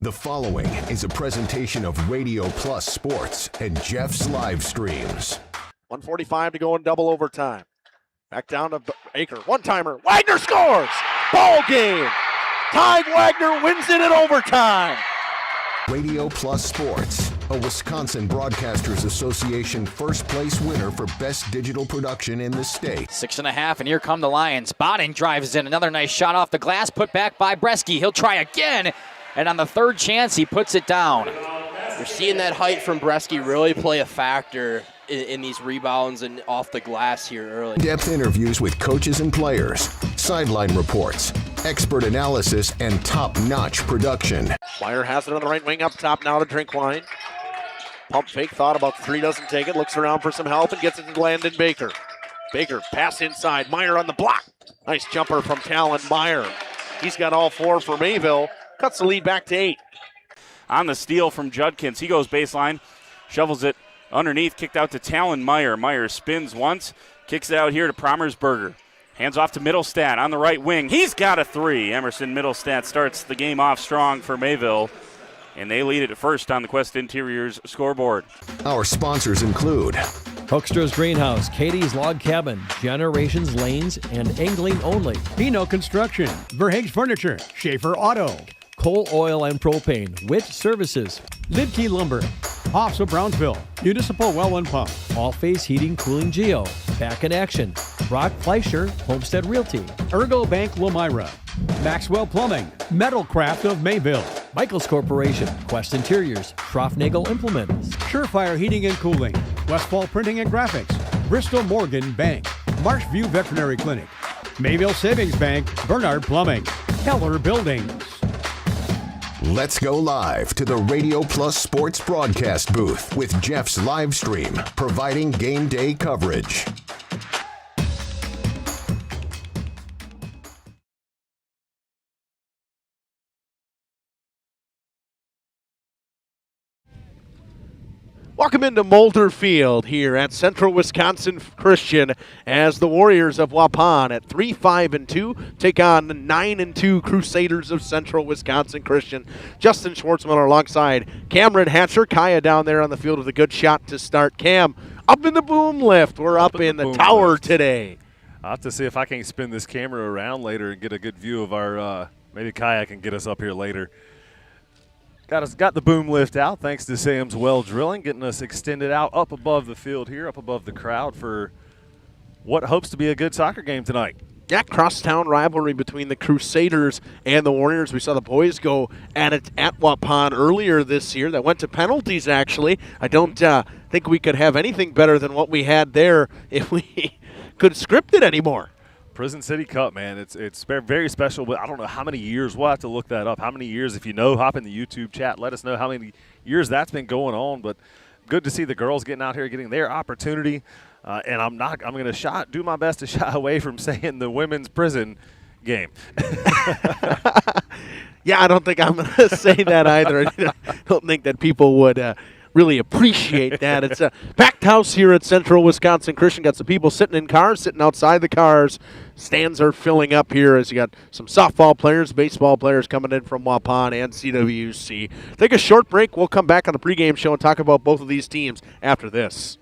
The following is a presentation of Radio Plus Sports and Jeff's live streams. 1:45 to go in double overtime. Back down to Baker. One-timer. Wagner scores! Ball game! Ty Wagner wins it in overtime. Radio Plus Sports, a Wisconsin Broadcasters Association first place winner for best digital production in the state. 6.5, and here come the Lions. Botting drives in. Another nice shot off the glass, put back by Bresky. He'll try again, and on the third chance, he puts it down. You're seeing that height from Bresky really play a factor in these rebounds and off the glass here early. Depth interviews with coaches and players, sideline reports, expert analysis, and top-notch production. Meyer has it on the right wing up top now to Drinkwine. Pump fake, thought about three, doesn't take it, looks around for some help and gets it to Landon Baker. Baker, pass inside, Meyer on the block. Nice jumper from Talon Meyer. He's got all four for Mayville, cuts the lead back to 8. On the steal from Judkins, he goes baseline, shovels it underneath, kicked out to Talon Meyer. Meyer spins once, kicks it out here to Promersberger. Hands off to Middlestat on the right wing. He's got a three. Emerson Middlestat starts the game off strong for Mayville, and they lead it at first on the Quest Interiors scoreboard. Our sponsors include Hoekstra's Greenhouse, Katie's Log Cabin, Generations Lanes, and Angling Only. Pino Construction, Verhaeg's Furniture, Schaefer Auto, Coal, Oil, and Propane, Witt Services, Lidkey Lumber, Hoffs of Brownsville, Municipal Well and Pump, All Phase Heating, Cooling Geo, Back in Action, Brock Fleischer, Homestead Realty, Ergo Bank Lamira, Maxwell Plumbing, Metalcraft of Mayville, Michaels Corporation, Quest Interiors, Schroffnagel Implements, Surefire Heating and Cooling, Westfall Printing and Graphics, Bristol Morgan Bank, Marshview Veterinary Clinic, Mayville Savings Bank, Bernard Plumbing, Keller Buildings. Let's go live to the Radio Plus Sports broadcast booth with Jeff's live stream, providing game day coverage. Welcome into Mulder Field here at Central Wisconsin Christian as the Warriors of Waupun at 3-5-2 take on the 9-2 Crusaders of Central Wisconsin Christian. Justin Schwartzmiller alongside Cameron Hatcher. Kaya down there on the field with a good shot to start. Cam, up in the boom lift. We're up in the tower lift today. I'll have to see if I can spin this camera around later and get a good view of our, maybe Kaya can get us up here later. Got the boom lift out thanks to Sam's Well Drilling, getting us extended out up above the field here, up above the crowd for what hopes to be a good soccer game tonight. Yeah, crosstown rivalry between the Crusaders and the Warriors. We saw the boys go at it at Waupun earlier this year. That went to penalties, actually. I don't think we could have anything better than what we had there if we could script it anymore. Prison City Cup, man, it's very special, but I don't know how many years. We'll have to look that up. How many years? If you know, hop in the YouTube chat. Let us know how many years that's been going on. But good to see the girls getting out here, getting their opportunity. And I'm going to do my best to shy away from saying the women's prison game. Yeah, I don't think I'm going to say that either. I don't think that people would really appreciate that. It's a packed house here at Central Wisconsin Christian. Got some people sitting in cars, sitting outside the cars. Stands are filling up here as you got some softball players, baseball players coming in from Waupun and CWC. Take a short break. We'll come back on the pregame show and talk about both of these teams after this.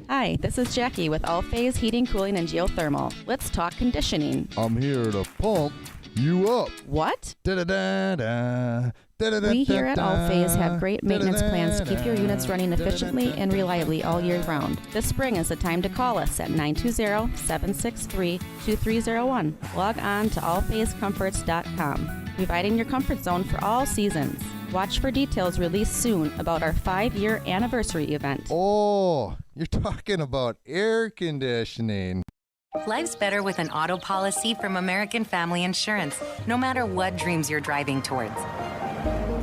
Hi, this is Jackie with All Phase Heating, Cooling, and Geothermal. Let's talk conditioning. I'm here to pump you up. What? Da-da-da-da. We here at All Phase have great maintenance plans to keep your units running efficiently and reliably all year round. This spring is the time to call us at 920-763-2301. Log on to allphasecomforts.com, providing your comfort zone for all seasons. Watch for details released soon about our 5-year anniversary event. Oh, you're talking about air conditioning. Life's better with an auto policy from American Family Insurance, no matter what dreams you're driving towards.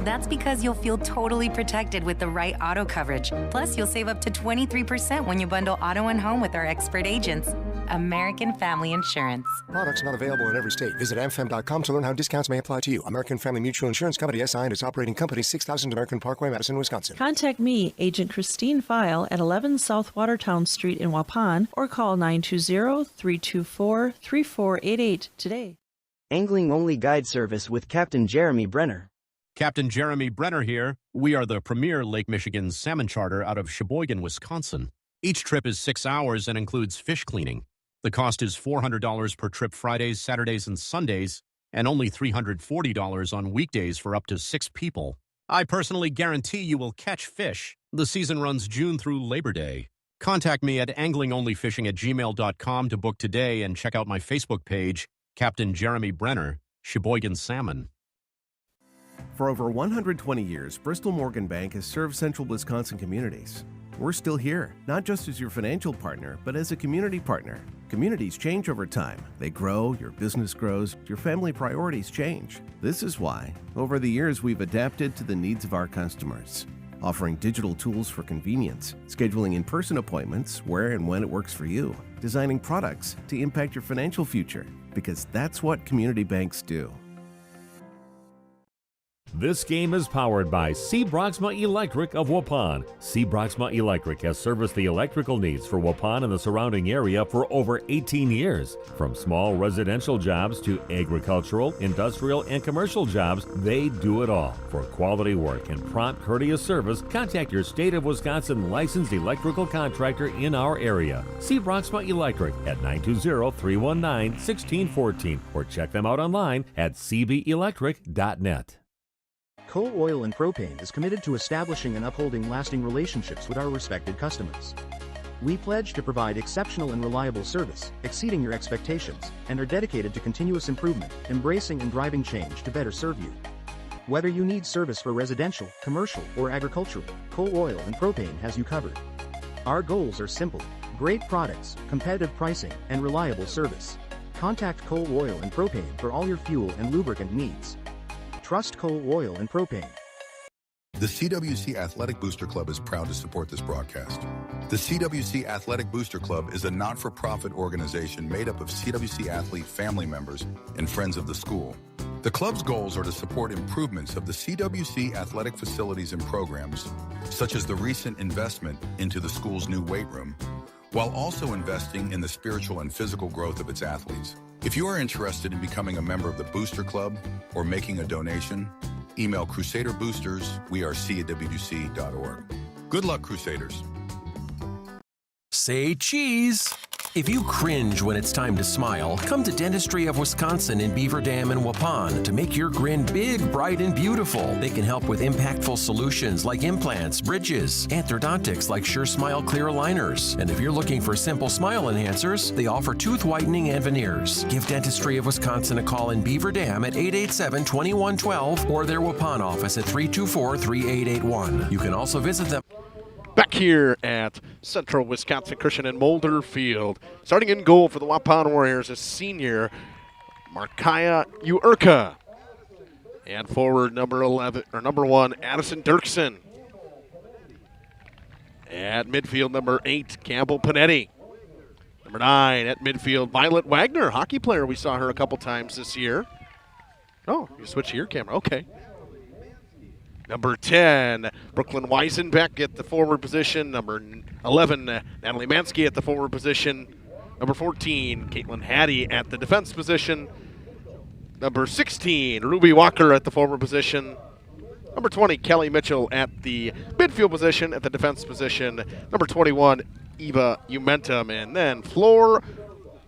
That's because you'll feel totally protected with the right auto coverage. Plus, you'll save up to 23% when you bundle auto and home with our expert agents. American Family Insurance. Products not available in every state. Visit amfam.com to learn how discounts may apply to you. American Family Mutual Insurance Company, SI, and its operating company, 6000 American Parkway, Madison, Wisconsin. Contact me, Agent Christine File, at 11 South Watertown Street in Waupun, or call 920-324-3488 today. Angling-only guide service with Captain Jeremy Brenner. Captain Jeremy Brenner here. We are the premier Lake Michigan salmon charter out of Sheboygan, Wisconsin. Each trip is 6 hours and includes fish cleaning. The cost is $400 per trip Fridays, Saturdays, and Sundays, and only $340 on weekdays for up to 6 people. I personally guarantee you will catch fish. The season runs June through Labor Day. Contact me at anglingonlyfishing@gmail.com to book today and check out my Facebook page, Captain Jeremy Brenner, Sheboygan Salmon. For over 120 years, Bristol Morgan Bank has served central Wisconsin communities. We're still here, not just as your financial partner, but as a community partner. Communities change over time. They grow, your business grows, your family priorities change. This is why, over the years, we've adapted to the needs of our customers, offering digital tools for convenience, scheduling in-person appointments where and when it works for you, designing products to impact your financial future, because that's what community banks do. This game is powered by C. Broxma Electric of Waupun. C. Broxma Electric has serviced the electrical needs for Waupun and the surrounding area for over 18 years. From small residential jobs to agricultural, industrial, and commercial jobs, they do it all. For quality work and prompt, courteous service, contact your state of Wisconsin licensed electrical contractor in our area. C. Broxma Electric at 920-319-1614 or check them out online at cbelectric.net. Coal Oil and Propane is committed to establishing and upholding lasting relationships with our respected customers. We pledge to provide exceptional and reliable service, exceeding your expectations, and are dedicated to continuous improvement, embracing and driving change to better serve you. Whether you need service for residential, commercial, or agricultural, Coal Oil and Propane has you covered. Our goals are simple: great products, competitive pricing, and reliable service. Contact Coal Oil and Propane for all your fuel and lubricant needs. Trust Coal Oil and Propane. The CWC Athletic Booster Club is proud to support this broadcast. The CWC Athletic Booster Club is a not-for-profit organization made up of CWC athlete family members and friends of the school. The club's goals are to support improvements of the CWC athletic facilities and programs, such as the recent investment into the school's new weight room, while also investing in the spiritual and physical growth of its athletes. If you are interested in becoming a member of the Booster Club or making a donation, email crusaderboosters@CWC.org. Good luck, Crusaders. Say cheese. If you cringe when it's time to smile, come to Dentistry of Wisconsin in Beaver Dam and Waupun to make your grin big, bright, and beautiful. They can help with impactful solutions like implants, bridges, orthodontics like Sure Smile clear aligners. And if you're looking for simple smile enhancers, they offer tooth whitening and veneers. Give Dentistry of Wisconsin a call in Beaver Dam at 887-2112 or their Waupun office at 324-3881. You can also visit them. Back here at Central Wisconsin Christian in Mulder Field. Starting in goal for the Waupun Warriors is senior Markaya Uerka. And forward number 1, Addison Dirksen. At midfield, number 8, Campbell Panetti. Number 9 at midfield, Violet Wagner, hockey player. We saw her a couple times this year. Oh, you switch your camera. Okay. Number 10, Brooklyn Weisenbeck at the forward position. Number 11, Natalie Mansky at the forward position. Number 14, Caitlin Hattie at the defense position. Number 16, Ruby Walker at the forward position. Number 20, Kelly Mitchell at the midfield position, at the defense position. Number 21, Eva Umentum. And then Flor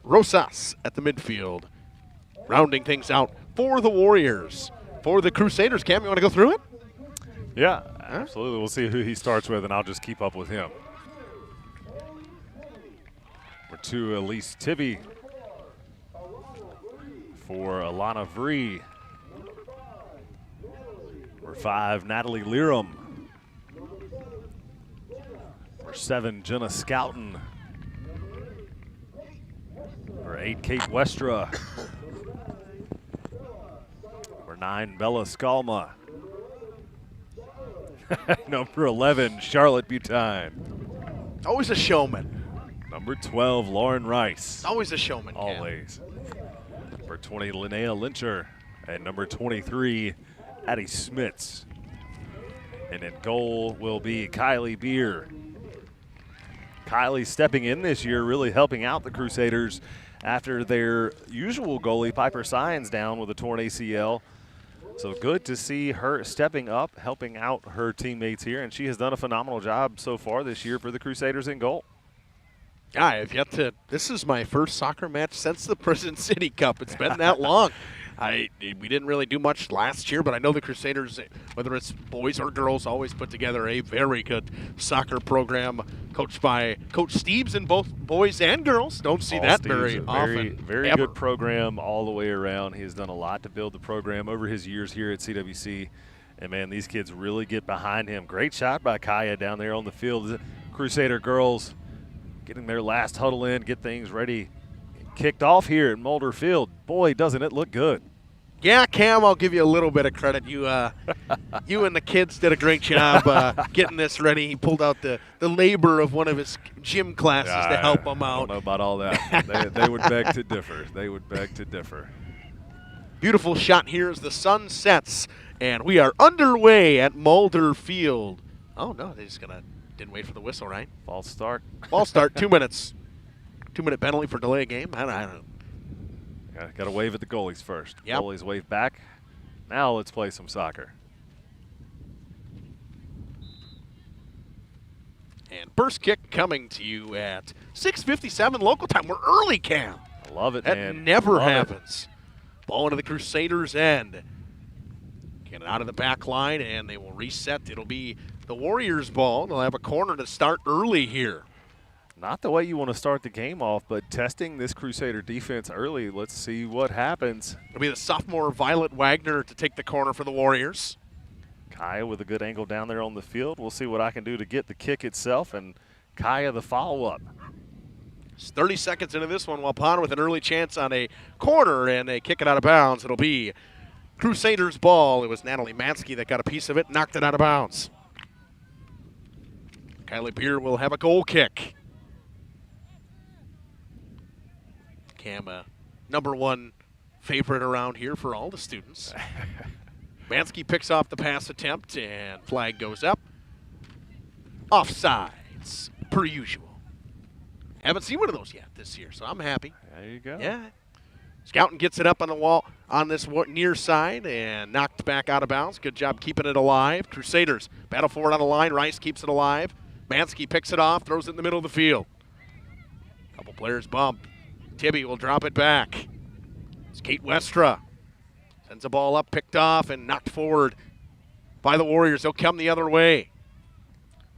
Rosas at the midfield. Rounding things out for the Warriors. For the Crusaders, Cam, you want to go through it? Yeah, absolutely. We'll see who he starts with, and I'll just keep up with him. Number 2, Elise Tibby. For Alana Vree. Number 5, Natalie Lerum. Number 7, Jenna Scouten. Number 8, Kate Westra. Number 9, Bella Skalma. Number 11, Charlotte Butine. Always a showman. Number 12, Lauren Rice. Always a showman. Always. Number 20, Linnea Lyncher. And number 23, Addie Smits. And in goal will be Kylie Beer. Kylie stepping in this year, really helping out the Crusaders after their usual goalie, Piper Signs, down with a torn ACL. So good to see her stepping up, helping out her teammates here, and she has done a phenomenal job so far this year for the Crusaders in goal. Yeah, I've yet to. This is my first soccer match since the Prison City Cup. It's been that long. We didn't really do much last year, but I know the Crusaders, whether it's boys or girls, always put together a very good soccer program coached by Coach Steves in both boys and girls. Don't see that very often. Very good program all the way around. He has done a lot to build the program over his years here at CWC. And, man, these kids really get behind him. Great shot by Kaya down there on the field. The Crusader girls getting their last huddle in, get things ready. Kicked off here at Mulder Field. Boy, doesn't it look good. Yeah, Cam, I'll give you a little bit of credit. You and the kids did a great job getting this ready. He pulled out the labor of one of his gym classes to help him out. I don't know about all that. they would beg to differ. They would beg to differ. Beautiful shot here as the sun sets, and we are underway at Mulder Field. Oh, no, they just didn't wait for the whistle, right? False start. False start, 2 minutes. 2-minute penalty for delay of game. I don't know. Got to wave at the goalies first. Yep. Goalies wave back. Now let's play some soccer. And burst kick coming to you at 6:57 local time. We're early, Cam. I love it, that man. That never love happens. Ball into the Crusaders' end. Get it out of the back line, and they will reset. It'll be the Warriors' ball. They'll have a corner to start early here. Not the way you want to start the game off, but testing this Crusader defense early. Let's see what happens. It'll be the sophomore Violet Wagner to take the corner for the Warriors. Kaya with a good angle down there on the field. We'll see what I can do to get the kick itself, and Kaya the follow-up. It's 30 seconds into this one, Waupun with an early chance on a corner, and they kick it out of bounds. It'll be Crusaders' ball. It was Natalie Mansky that got a piece of it, knocked it out of bounds. Kylie Beer will have a goal kick. Cam, number one favorite around here for all the students. Mansky picks off the pass attempt, and flag goes up. Offsides, per usual. Haven't seen one of those yet this year, so I'm happy. There you go. Yeah. Scouting gets it up on the wall on this near side and knocked back out of bounds. Good job keeping it alive. Crusaders battle for it on the line. Rice keeps it alive. Mansky picks it off, throws it in the middle of the field. Couple players bump. Tibby will drop it back. It's Kate Westra. Sends the ball up, picked off, and knocked forward by the Warriors. They'll come the other way.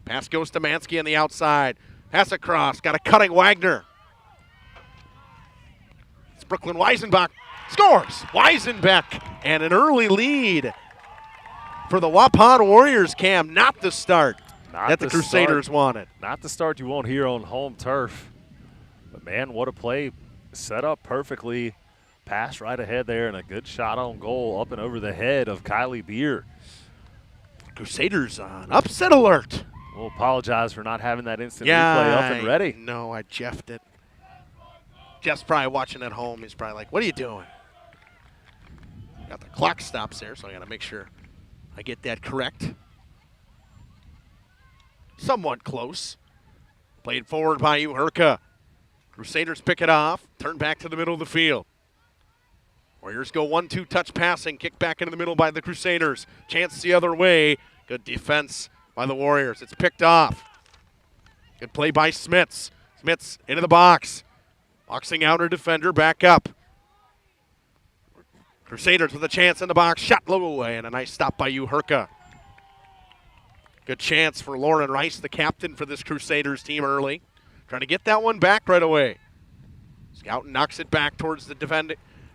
Pass goes to Mansky on the outside. Pass across. Got a cutting Wagner. It's Brooklyn Weisenbach. Scores! Weisenbeck. And an early lead for the Waupun Warriors, Cam. Not the start that the Crusaders wanted. Not the start you want here on home turf. But, man, what a play. Set up perfectly. Pass right ahead there, and a good shot on goal up and over the head of Kylie Beer. Crusaders on upset alert. We'll apologize for not having that instant replay up and ready. No, I jeffed it. Jeff's probably watching at home. He's probably like, what are you doing? Got the clock stops there, so I got to make sure I get that correct. Somewhat close. Played forward by Uherka. Crusaders pick it off. Turn back to the middle of the field. Warriors go 1-2 touch passing. Kick back into the middle by the Crusaders. Chance the other way. Good defense by the Warriors. It's picked off. Good play by Smits. Smits into the box. Boxing out her defender. Back up. Crusaders with a chance in the box. Shot low away, and a nice stop by Uherka. Good chance for Lauren Rice, the captain for this Crusaders team early. Trying to get that one back right away. Scout knocks it back towards the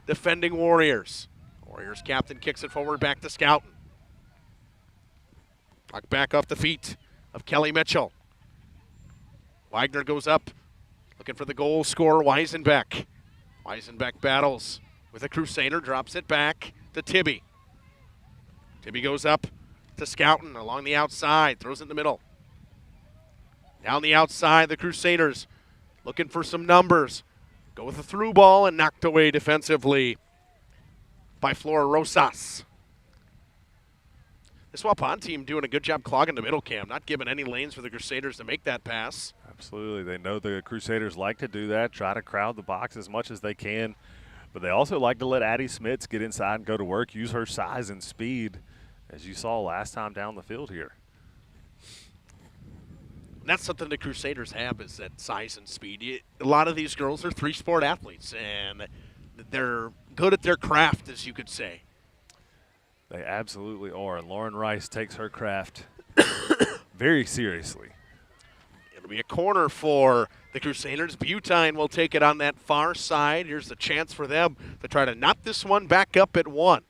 defending Warriors. Warriors captain kicks it forward back to Scout. Puck back off the feet of Kelly Mitchell. Wagner goes up, looking for the goal scorer, Weisenbeck. Weisenbeck battles with a Crusader, drops it back to Tibby. Tibby goes up to Scouten along the outside, throws it in the middle. Down the outside, the Crusaders looking for some numbers. Go with a through ball and knocked away defensively by Flora Rosas. This Waupun team doing a good job clogging the middle, Cam. Not giving any lanes for the Crusaders to make that pass. Absolutely. They know the Crusaders like to do that, try to crowd the box as much as they can. But they also like to let Addie Smits get inside and go to work, use her size and speed, as you saw last time down the field here. That's something the Crusaders have, is that size and speed. A lot of these girls are three-sport athletes, and they're good at their craft, as you could say. They absolutely are. And Lauren Rice takes her craft very seriously. It'll be a corner for the Crusaders. Butine will take it on that far side. Here's the chance for them to try to knock this one back up at 1.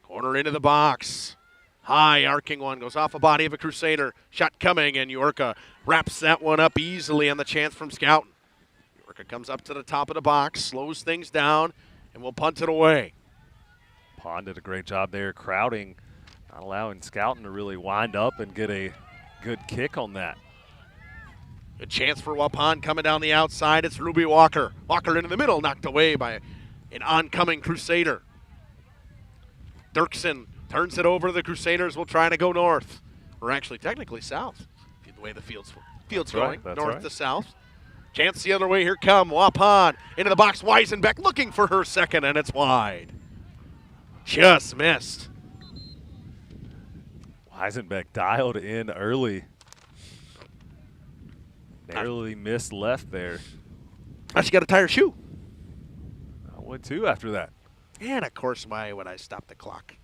Corner into the box. High arcing one goes off a body of a Crusader. Shot coming, and Yorka wraps that one up easily on the chance from Scouten. Yorka comes up to the top of the box, slows things down, and will punt it away. Pond did a great job there crowding, not allowing Scouten to really wind up and get a good kick on that. Good chance for Waupun coming down the outside. It's Ruby Walker. Walker into the middle, knocked away by an oncoming Crusader. Dirksen turns it over. The Crusaders will try to go north. Or actually, technically south, the way the field's going. That's north right. to south. Chance the other way. Here come Waupun. Into the box. Weisenbeck looking for her second, and it's wide. Just missed. Weisenbeck dialed in early. Narrowly missed left there. Now she got to tie her shoe. I would too after that. And, of course, why would I stop the clock?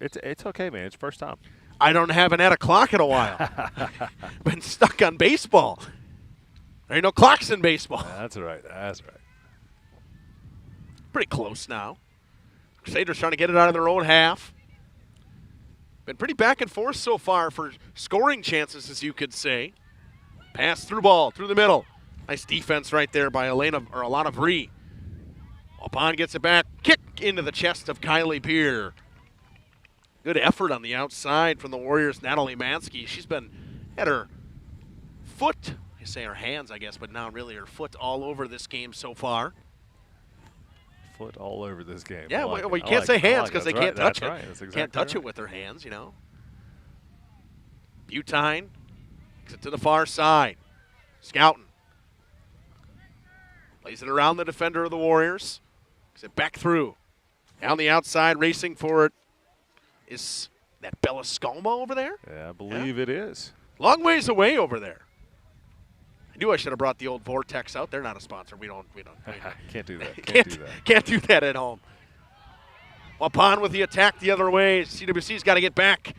It's okay, man. It's your first time. I haven't had a clock in a while. Been stuck on baseball. There ain't no clocks in baseball. That's right. That's right. Pretty close now. Crusaders trying to get it out of their own half. Been pretty back and forth so far for scoring chances, as you could say. Pass through ball, through the middle. Nice defense right there by Alana Vree. Waupun gets it back. Kick into the chest of Kylie Beer. Good effort on the outside from the Warriors' Natalie Mansky. She's been at her foot, I say her hands, I guess, but now really her foot all over this game so far. Foot all over this game. Yeah, like well, you can't say hands because they can't touch it. Right. That's exactly can't touch it with their hands, you know. Butine takes it to the far side. Scouten plays it around the defender of the Warriors. Takes it back through. Down the outside, racing for it. Is that Bellascoma over there? Yeah, I believe it is. Long ways away over there. I knew I should have brought the old Vortex out. They're not a sponsor. We don't. Can't do that. Can't do that at home. Waupun with the attack the other way. CWC's got to get back.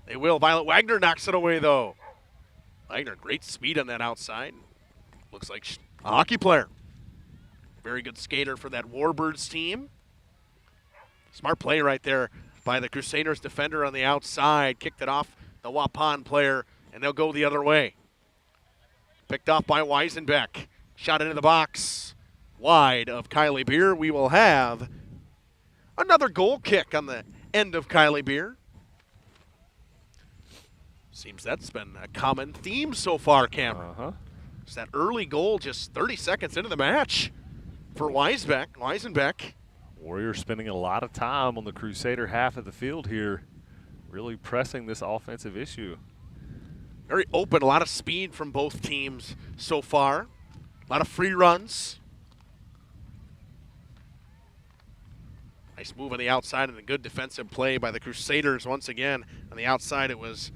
They will. Violet Wagner knocks it away, though. Wagner, great speed on that outside. Looks like a hockey player. Very good skater for that Warbirds team. Smart play right there by the Crusaders defender on the outside. Kicked it off the Waupun player, and they'll go the other way. Picked off by Weisenbeck. Shot into the box. Wide of Kylie Beer. We will have another goal kick on the end of Kylie Beer. Seems that's been a common theme so far, Cameron. It's that early goal just 30 seconds into the match for Weisenbeck. Warriors spending a lot of time on the Crusader half of the field here, really pressing this offensive issue. Very open, a lot of speed from both teams so far. A lot of free runs. Nice move on the outside and a good defensive play by the Crusaders once again. On the outside it was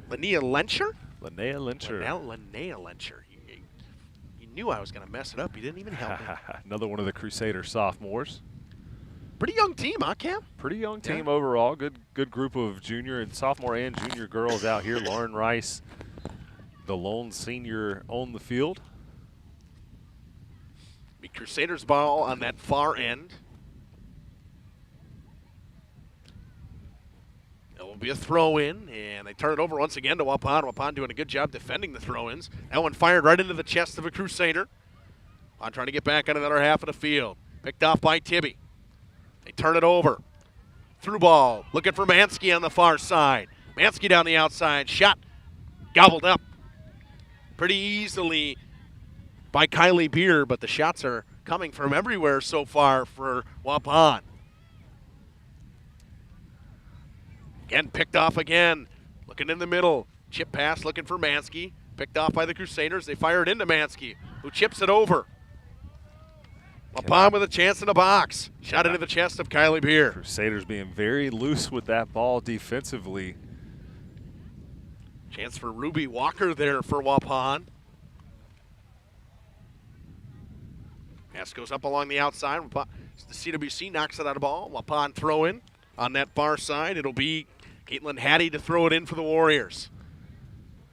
Linnea Lencher? Linnea Lencher. You knew I was going to mess it up. You didn't even help me. Another one of the Crusader sophomores. Pretty young team, huh, Cam? Pretty young team overall. Good group of junior and sophomore and junior girls out here. Lauren Rice, the lone senior on the field. The Crusaders ball on that far end. It will be a throw-in, and they turn it over once again to Waupun. Waupun doing a good job defending the throw-ins. That one fired right into the chest of a Crusader. Waupun trying to get back on another half of the field. Picked off by Tibby. They turn it over. Through ball. Looking for Mansky on the far side. Mansky down the outside. Shot. Gobbled up pretty easily by Kylie Beer, but the shots are coming from everywhere so far for Waupun. Again, picked off again. Looking in the middle. Chip pass looking for Mansky. Picked off by the Crusaders. They fire it into Mansky, who chips it over. Waupun with a chance in the box. Shot into the chest of Kylie Beer. Crusaders being very loose with that ball defensively. Chance for Ruby Walker there for Waupun. Pass goes up along the outside. The CWC knocks it out of ball. Waupun throw in on that far side. It'll be Caitlin Hattie to throw it in for the Warriors.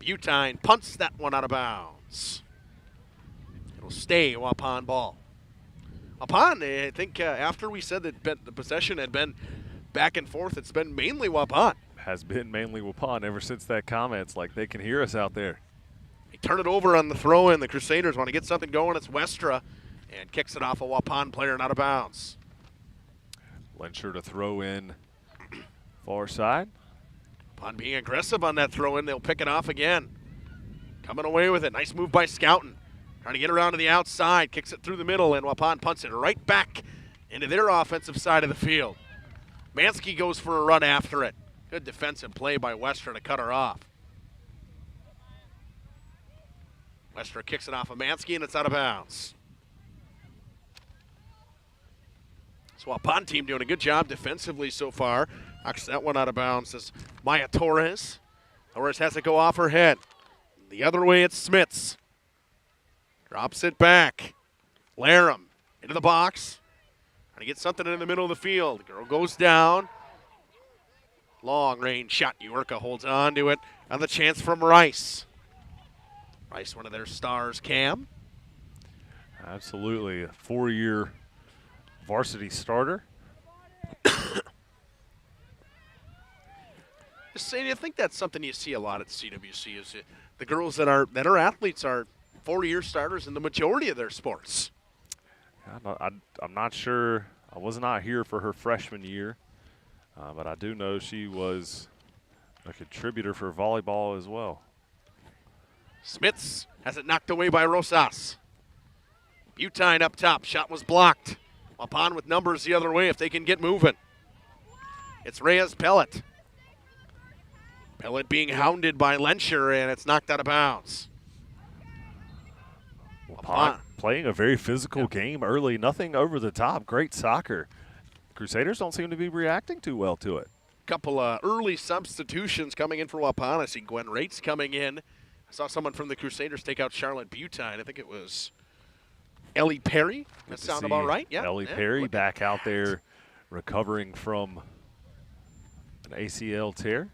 Butine punts that one out of bounds. It'll stay Waupun ball. Waupun, I think after we said that the possession had been back and forth, it's been mainly Waupun. Has been mainly Waupun ever since that comment. It's like they can hear us out there. They turn it over on the throw-in. The Crusaders want to get something going. It's Westra and kicks it off a Waupun player and out of bounds. Lensher to throw in far side. Waupun being aggressive on that throw-in. They'll pick it off again. Coming away with it. Nice move by Scouten. Trying to get around to the outside. Kicks it through the middle, and Waupun punts it right back into their offensive side of the field. Mansky goes for a run after it. Good defensive play by Westra to cut her off. Westra kicks it off of Mansky, and it's out of bounds. So Waupun team doing a good job defensively so far. Knocks that one out of bounds as Maya Torres. Torres has to go off her head. The other way, it's Smits. Drops it back. Laram into the box. Trying to get something in the middle of the field. The girl goes down. Long range shot. Yorka holds on to it. And the chance from Rice. Rice, one of their stars, Cam. Absolutely. A 4-year varsity starter. Just saying, I think that's something you see a lot at CWC is the girls that are athletes are 4-year starters in the majority of their sports. I'm not sure. I was not here for her freshman year, but I do know she was a contributor for volleyball as well. Smits has it knocked away by Rosas. Butine up top. Shot was blocked. Waupun with numbers the other way if they can get moving. It's Reyes Pellet. Pellet being hounded by Lensher, and it's knocked out of bounds. Waupun playing a very physical game early. Nothing over the top. Great soccer. Crusaders don't seem to be reacting too well to it. Couple early substitutions coming in for Waupun. I see Gwen Rates coming in. I saw someone from the Crusaders take out Charlotte Butine. I think it was Ellie Perry. That sound about right? Yeah. Ellie Perry back out there recovering from an ACL tear.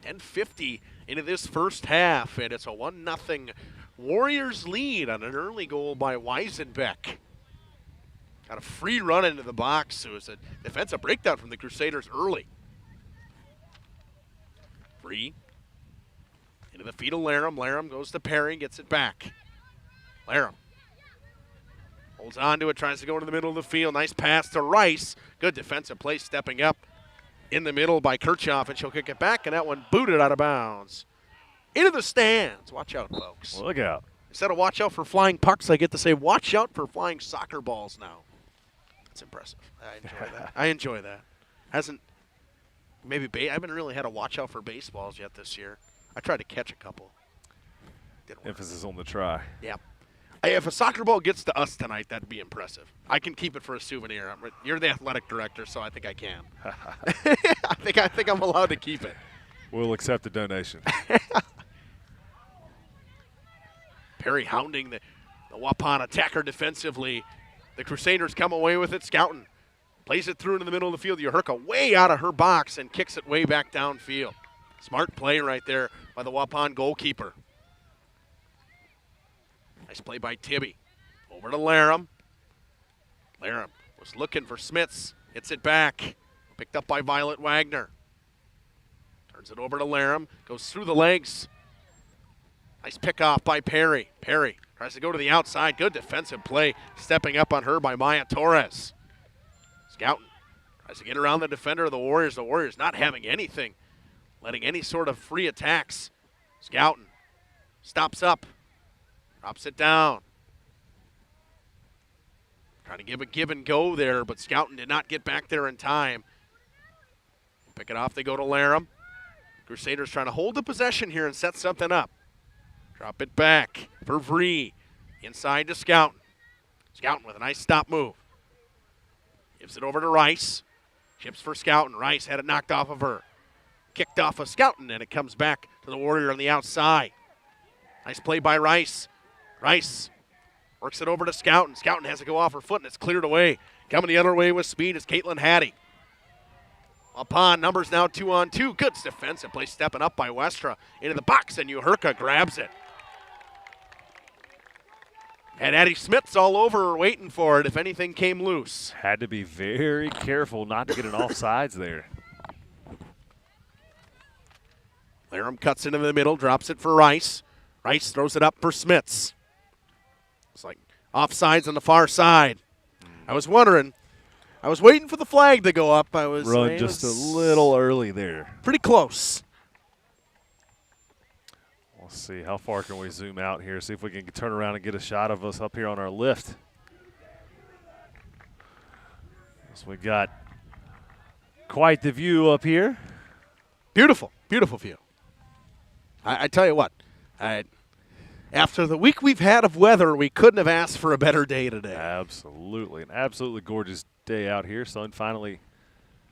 10:50 into this first half, and it's a 1-0 Warriors lead on an early goal by Weisenbeck. Got a free run into the box, so it's a defensive breakdown from the Crusaders early. Free. Into the feet of Laram. Laram goes to Perry, gets it back. Laram holds on to it, tries to go into the middle of the field. Nice pass to Rice. Good defensive play, stepping up in the middle by Kirchhoff, and she'll kick it back, and that one booted out of bounds. Into the stands. Watch out, folks. Look out. Instead of watch out for flying pucks, I get to say watch out for flying soccer balls now. That's impressive. I enjoy that. I enjoy that. I haven't really had a watch out for baseballs yet this year. I tried to catch a couple. Didn't work. Emphasis on the try. Yeah. If a soccer ball gets to us tonight, that'd be impressive. I can keep it for a souvenir. You're the athletic director, so I think I can. I think I'm allowed to keep it. We'll accept the donation. Perry hounding the Waupun attacker defensively. The Crusaders come away with it. Scouten plays it through into the middle of the field. Yoherka way out of her box and kicks it way back downfield. Smart play right there by the Waupun goalkeeper. Nice play by Tibby. Over to Laram. Laram was looking for Smits. Hits it back. Picked up by Violet Wagner. Turns it over to Laram. Goes through the legs. Nice pickoff by Perry. Perry tries to go to the outside. Good defensive play. Stepping up on her by Maya Torres. Scouten tries to get around the defender of the Warriors. The Warriors not having anything. Letting any sort of free attacks. Scouten stops up. Drops it down. Trying to give a give and go there, but Scouten did not get back there in time. Pick it off, they go to Laram. Crusaders trying to hold the possession here and set something up. Drop it back for Vree. Inside to Scouten. Scouten with a nice stop move. Gives it over to Rice. Chips for Scouten. Rice had it knocked off of her. Kicked off of Scouten, and it comes back to the Warrior on the outside. Nice play by Rice. Rice works it over to Scouten. Scouten has to go off her foot, and it's cleared away. Coming the other way with speed is Caitlin Hattie. Waupun numbers now 2-on-2. Good defensive play stepping up by Westra into the box, and Uherka grabs it. And Addie Smith's all over her waiting for it if anything came loose. Had to be very careful not to get an offsides there. Laram cuts into the middle, drops it for Rice. Rice throws it up for Smiths. It's like offsides on the far side. I was wondering. I was waiting for the flag to go up. I was run just a little early there. Pretty close. Let's see, how far can we zoom out here, see if we can turn around and get a shot of us up here on our lift. So we got quite the view up here. Beautiful, beautiful view. I tell you what, after the week we've had of weather, we couldn't have asked for a better day today. Absolutely, an absolutely gorgeous day out here. Sun finally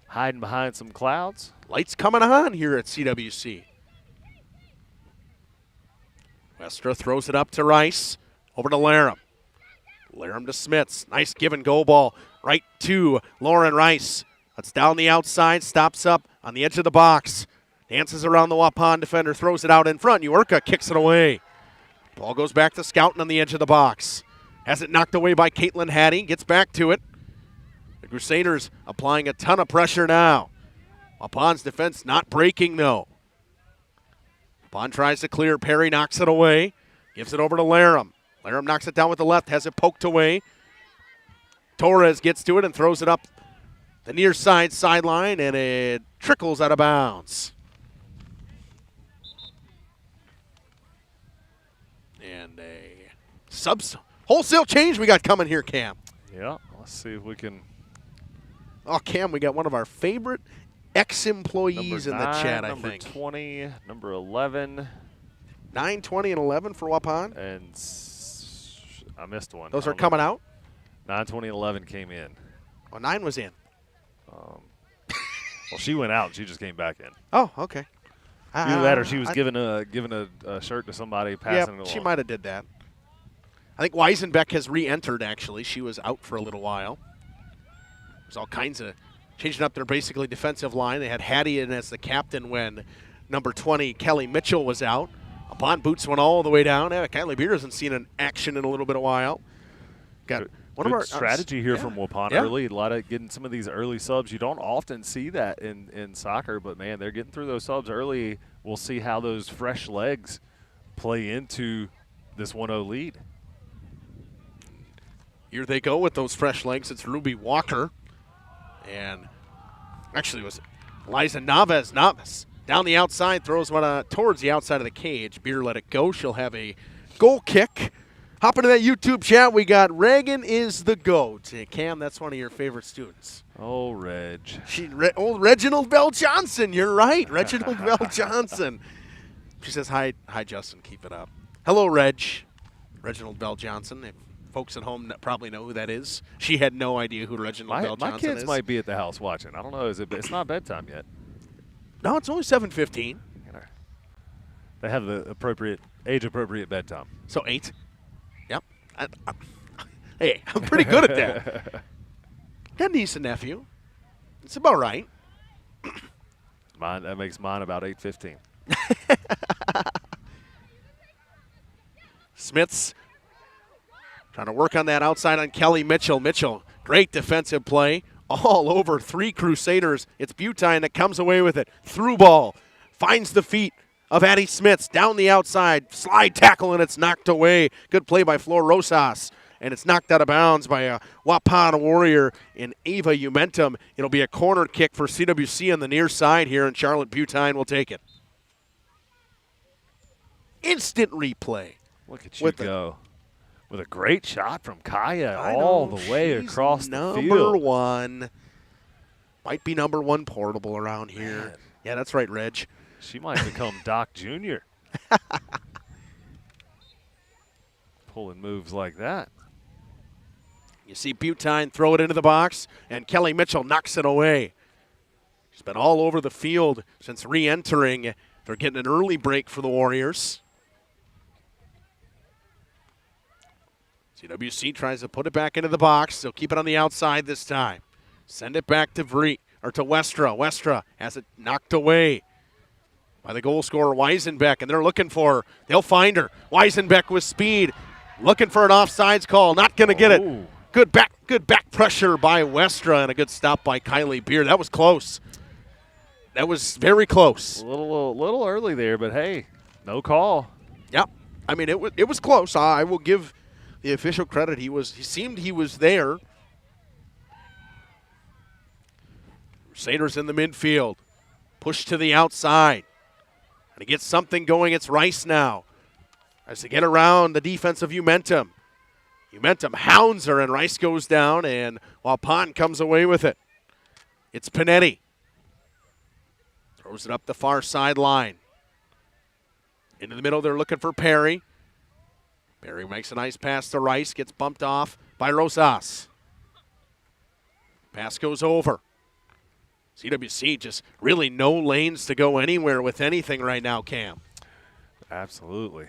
hiding behind some clouds. Lights coming on here at CWC. Westra throws it up to Rice, over to Laram. Laram to Smiths. Nice give-and-go ball right to Lauren Rice. That's down the outside, stops up on the edge of the box. Dances around the Waupun defender, throws it out in front. Uherka kicks it away. Ball goes back to Scouten on the edge of the box. Has it knocked away by Caitlin Hattie. Gets back to it. The Crusaders applying a ton of pressure now. Waupun's defense not breaking, though. Waupun tries to clear. Perry knocks it away. Gives it over to Laram. Laram knocks it down with the left. Has it poked away. Torres gets to it and throws it up the near side sideline, and it trickles out of bounds. And a wholesale change we got coming here, Cam. Yeah, let's see if we can. Oh, Cam, we got one of our favorite ex-employees in the chat, I think. Number 20, number 11. 9, 20, and 11 for Waupun. And I missed one. Those are coming out? 9, 20, and 11 came in. Oh, 9 was in. Well, she went out. She just came back in. Oh, okay. Either that or she was giving a shirt to somebody, passing it along. She might have did that. I think Weisenbeck has re-entered, actually. She was out for a little while. There's all kinds of changing up their basically defensive line. They had Hattie in as the captain when number 20, Kelly Mitchell, was out. Waupun boots went all the way down. Kylie Beer hasn't seen an action in a little bit of while. Got one of our strategy here from Waupun early. A lot of getting some of these early subs. You don't often see that in soccer, but man, they're getting through those subs early. We'll see how those fresh legs play into this 1-0 lead. Here they go with those fresh legs. It's Ruby Walker. And actually it was Liza Navas. Navas down the outside, throws one towards the outside of the cage. Beer let it go. She'll have a goal kick. Hop into that YouTube chat. We got Reagan is the GOAT. Cam, that's one of your favorite students. Oh, Reg. Old Reginald Bell Johnson. You're right. Reginald Bell Johnson. She says, hi, Justin. Keep it up. Hello, Reg. Reginald Bell Johnson. If folks at home probably know who that is. She had no idea who Reginald Bell Johnson is. My kids might be at the house watching. I don't know. It's not bedtime yet. No, it's only 7:15. They have the age-appropriate bedtime. So 8? Yep. Hey, I'm pretty good at that. Got a niece and nephew. It's about right. That makes mine about 8:15. Smiths trying to work on that outside on Kelly Mitchell. Mitchell, great defensive play. All over 3 Crusaders. It's Butine that comes away with it. Through ball. Finds the feet of Addie Smiths. Down the outside. Slide tackle, and it's knocked away. Good play by Flor Rosas. And it's knocked out of bounds by a Waupun Warrior in Ava Umentum. It'll be a corner kick for CWC on the near side here, and Charlotte Butine will take it. Instant replay. Look at you go. With a great shot from Kaya all the way across the field. Number 1. Might be number 1 portable around here. Man. Yeah, that's right, Reg. She might become Doc Jr. Pulling moves like that. You see Butine throw it into the box, and Kelly Mitchell knocks it away. She's been all over the field since re-entering. They're getting an early break for the Warriors. CWC tries to put it back into the box. They'll keep it on the outside this time. Send it back to Westra. Westra has it knocked away by the goal scorer Weisenbeck, and they're looking for her. They'll find her. Weisenbeck with speed, looking for an offsides call. Not going to get it. Good back pressure by Westra, and a good stop by Kylie Beer. That was close. That was very close. A little early there, but hey, no call. Yep. I mean, it was close. I will give the official credit. He seemed he was there. Crusaders in the midfield. Push to the outside. And to get something going, it's Rice now. As they get around the defense of Umentum. Umentum hounds her, and Rice goes down, and Waupun comes away with it. It's Panetti. Throws it up the far sideline. Into the middle, they're looking for Perry. Perry makes a nice pass to Rice, gets bumped off by Rosas. Pass goes over. CWC just really no lanes to go anywhere with anything right now, Cam. Absolutely.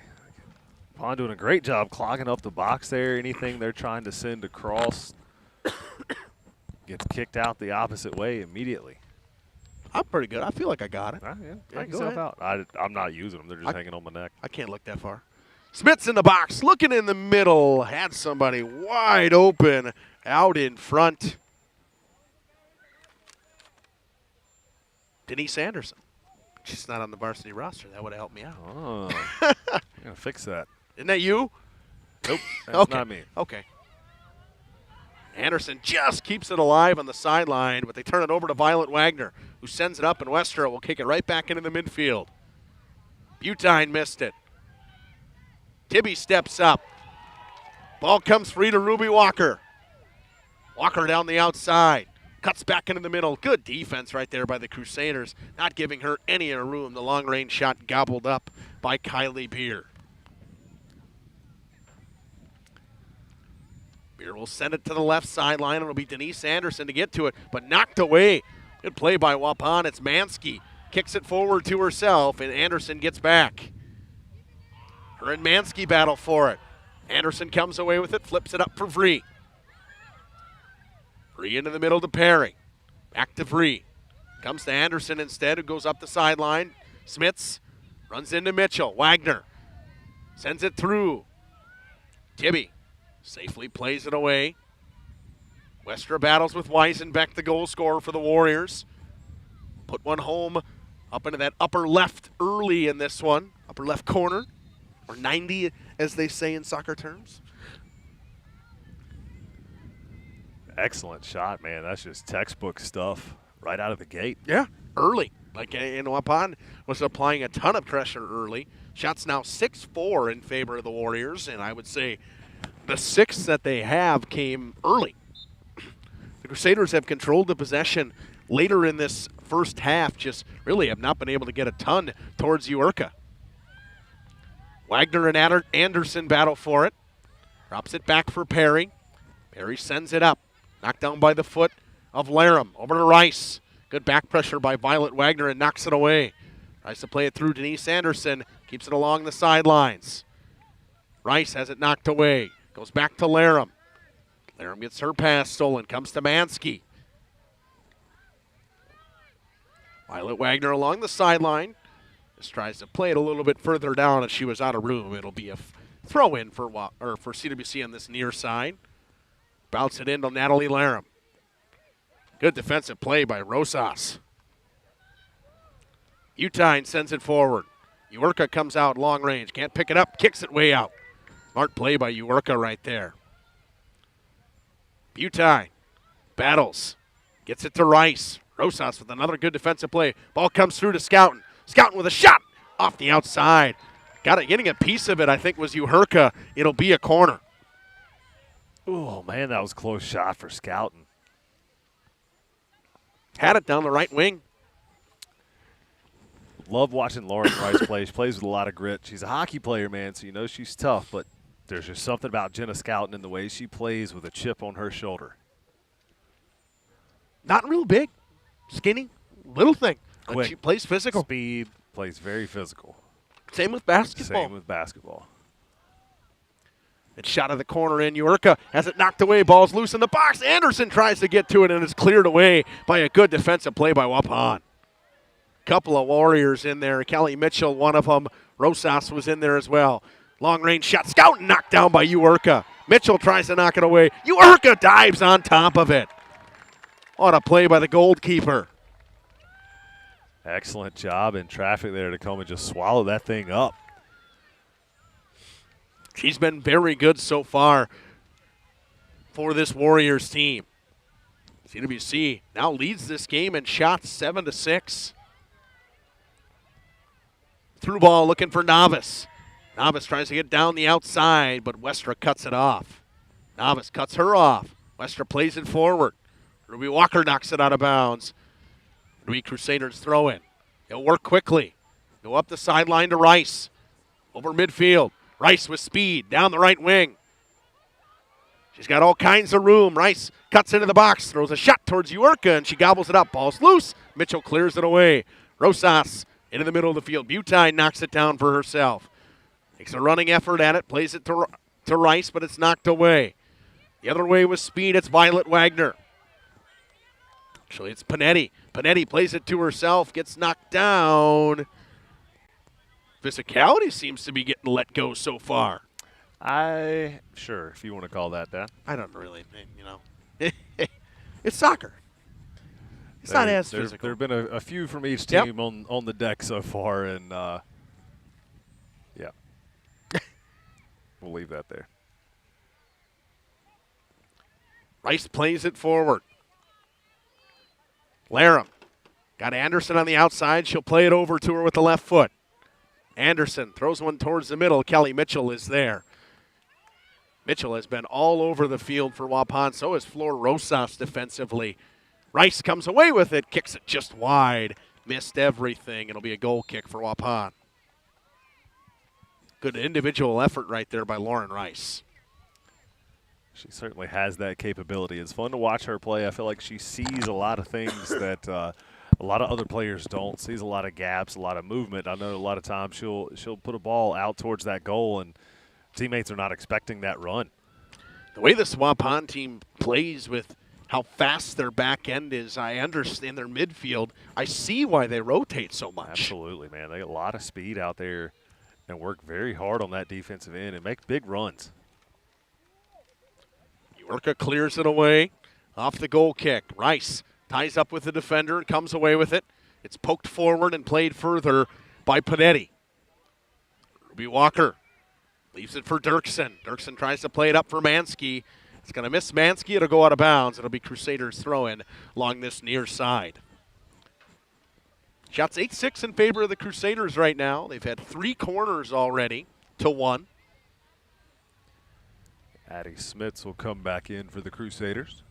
Waupun doing a great job clogging up the box there. Anything they're trying to send across gets kicked out the opposite way immediately. I'm pretty good. I feel like I got it. Yeah, take yourself out. I'm not using them. They're just hanging on my neck. I can't look that far. Smith's in the box, looking in the middle. Had somebody wide open out in front. Denise Anderson. She's not on the varsity roster. That would have helped me out. Oh, I'm going to fix that. Isn't that you? Nope, that's okay. not me. Okay. Anderson just keeps it alive on the sideline, but they turn it over to Violet Wagner, who sends it up, and Westra will kick it right back into the midfield. Butine missed it. Tibby steps up. Ball comes free to Ruby Walker. Walker down the outside. Cuts back into the middle. Good defense right there by the Crusaders, not giving her any room. The long-range shot gobbled up by Kylie Beer. Beer will send it to the left sideline. It'll be Denise Anderson to get to it, but knocked away. Good play by Waupun. It's Mansky. Kicks it forward to herself, and Anderson gets back. Her and Mansky battle for it. Anderson comes away with it, flips it up for Vree. Vree into the middle to Perry. Back to Vree. Comes to Anderson instead, who goes up the sideline. Smits runs into Mitchell. Wagner sends it through. Tibby safely plays it away. Westra battles with Weisenbeck, the goal scorer for the Warriors. Put one home up into that upper left early in this one. Upper left corner, or 90 as they say in soccer terms. Excellent shot, man. That's just textbook stuff right out of the gate. Yeah, early. Like, and Waupun was applying a ton of pressure early. Shots now 6-4 in favor of the Warriors, and I would say the 6 that they have came early. The Crusaders have controlled the possession later in this first half, just really have not been able to get a ton towards Uerka. Wagner and Anderson battle for it. Drops it back for Perry. Perry sends it up. Knocked down by the foot of Laram. Over to Rice. Good back pressure by Violet Wagner and knocks it away. Tries to play it through Denise Anderson. Keeps it along the sidelines. Rice has it knocked away. Goes back to Laram. Laram gets her pass stolen. Comes to Mansky. Violet Wagner along the sideline. Just tries to play it a little bit further down as she was out of room. It'll be a throw-in for CWC on this near side. Bounce it into Natalie Laram. Good defensive play by Rosas. Butine sends it forward. Uerka comes out long range. Can't pick it up. Kicks it way out. Smart play by Uerka right there. Butine battles. Gets it to Rice. Rosas with another good defensive play. Ball comes through to Scouten. Scouten with a shot off the outside. Getting a piece of it, I think, was Uerka. It'll be a corner. Oh, man, that was a close shot for Scouten. Had it down the right wing. Love watching Lauren Rice play. She plays with a lot of grit. She's a hockey player, man, so you know she's tough, but there's just something about Jenna Scouten in the way she plays with a chip on her shoulder. Not real big, skinny, little thing. But Quick. she plays physical. Speed, plays very physical. Same with basketball. Same with basketball. It's shot of the corner in. Urka has it knocked away. Ball's loose in the box. Anderson tries to get to it, and it's cleared away by a good defensive play by Waupun. Couple of Warriors in there. Kelly Mitchell, one of them. Rosas was in there as well. Long-range shot. Scout knocked down by Urka. Mitchell tries to knock it away. Urka dives on top of it. What a play by the goalkeeper. Excellent job in traffic there to come and just swallow that thing up. She's been very good so far for this Warriors team. CWC now leads this game in shots 7-6. Through ball looking for Novice. Novice tries to get down the outside, but Westra cuts it off. Novice cuts her off. Westra plays it forward. Ruby Walker knocks it out of bounds. Ruby Crusaders throw in. They'll work quickly. Go up the sideline to Rice. Over midfield. Rice with speed down the right wing. She's got all kinds of room. Rice cuts into the box, throws a shot towards Urka, and she gobbles it up. Ball's loose. Mitchell clears it away. Rosas into the middle of the field. Butine knocks it down for herself. Takes a running effort at it, plays it to Rice, but it's knocked away. The other way with speed, it's Violet Wagner. Actually, it's Panetti. Panetti plays it to herself, gets knocked down. Physicality seems to be getting let go so far. Sure, if you want to call that that. I don't really, it's soccer. It's not as physical. There have been a few from each team on the deck so far, and yeah. We'll leave that there. Rice plays it forward. Laram got Anderson on the outside. She'll play it over to her with the left foot. Anderson throws one towards the middle. Kelly Mitchell is there. Mitchell has been all over the field for Waupun. So is Flor Rosas defensively. Rice comes away with it, kicks it just wide. Missed everything. It'll be a goal kick for Waupun. Good individual effort right there by Lauren Rice. She certainly has that capability. It's fun to watch her play. I feel like she sees a lot of things that a lot of other players don't. Sees a lot of gaps, a lot of movement. I know a lot of times she'll put a ball out towards that goal, and teammates are not expecting that run. The way this Waupun team plays with how fast their back end is, I understand their midfield. I see why they rotate so much. Absolutely, man. They got a lot of speed out there and work very hard on that defensive end and make big runs. Urka clears it away off the goal kick. Rice ties up with the defender and comes away with it. It's poked forward and played further by Panetti. Ruby Walker leaves it for Dirksen. Dirksen tries to play it up for Mansky. It's going to miss Mansky. It'll go out of bounds. It'll be Crusaders throw-in along this near side. Shots 8-6 in favor of the Crusaders right now. They've had 3 corners already to 1. Addie Smits will come back in for the Crusaders.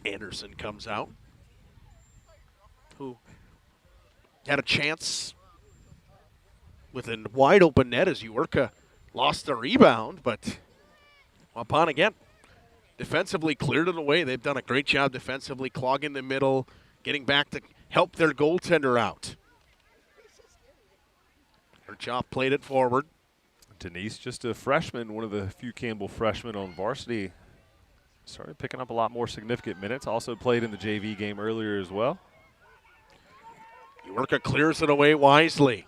Anderson comes out, who had a chance with a wide open net as Urka lost the rebound, but Waupun again defensively cleared it away. They've done a great job defensively, clogging the middle, getting back to help their goaltender out. Herchoff played it forward. Denise, just a freshman, one of the few Campbell freshmen on varsity, started picking up a lot more significant minutes. Also played in the JV game earlier as well. Urka clears it away wisely.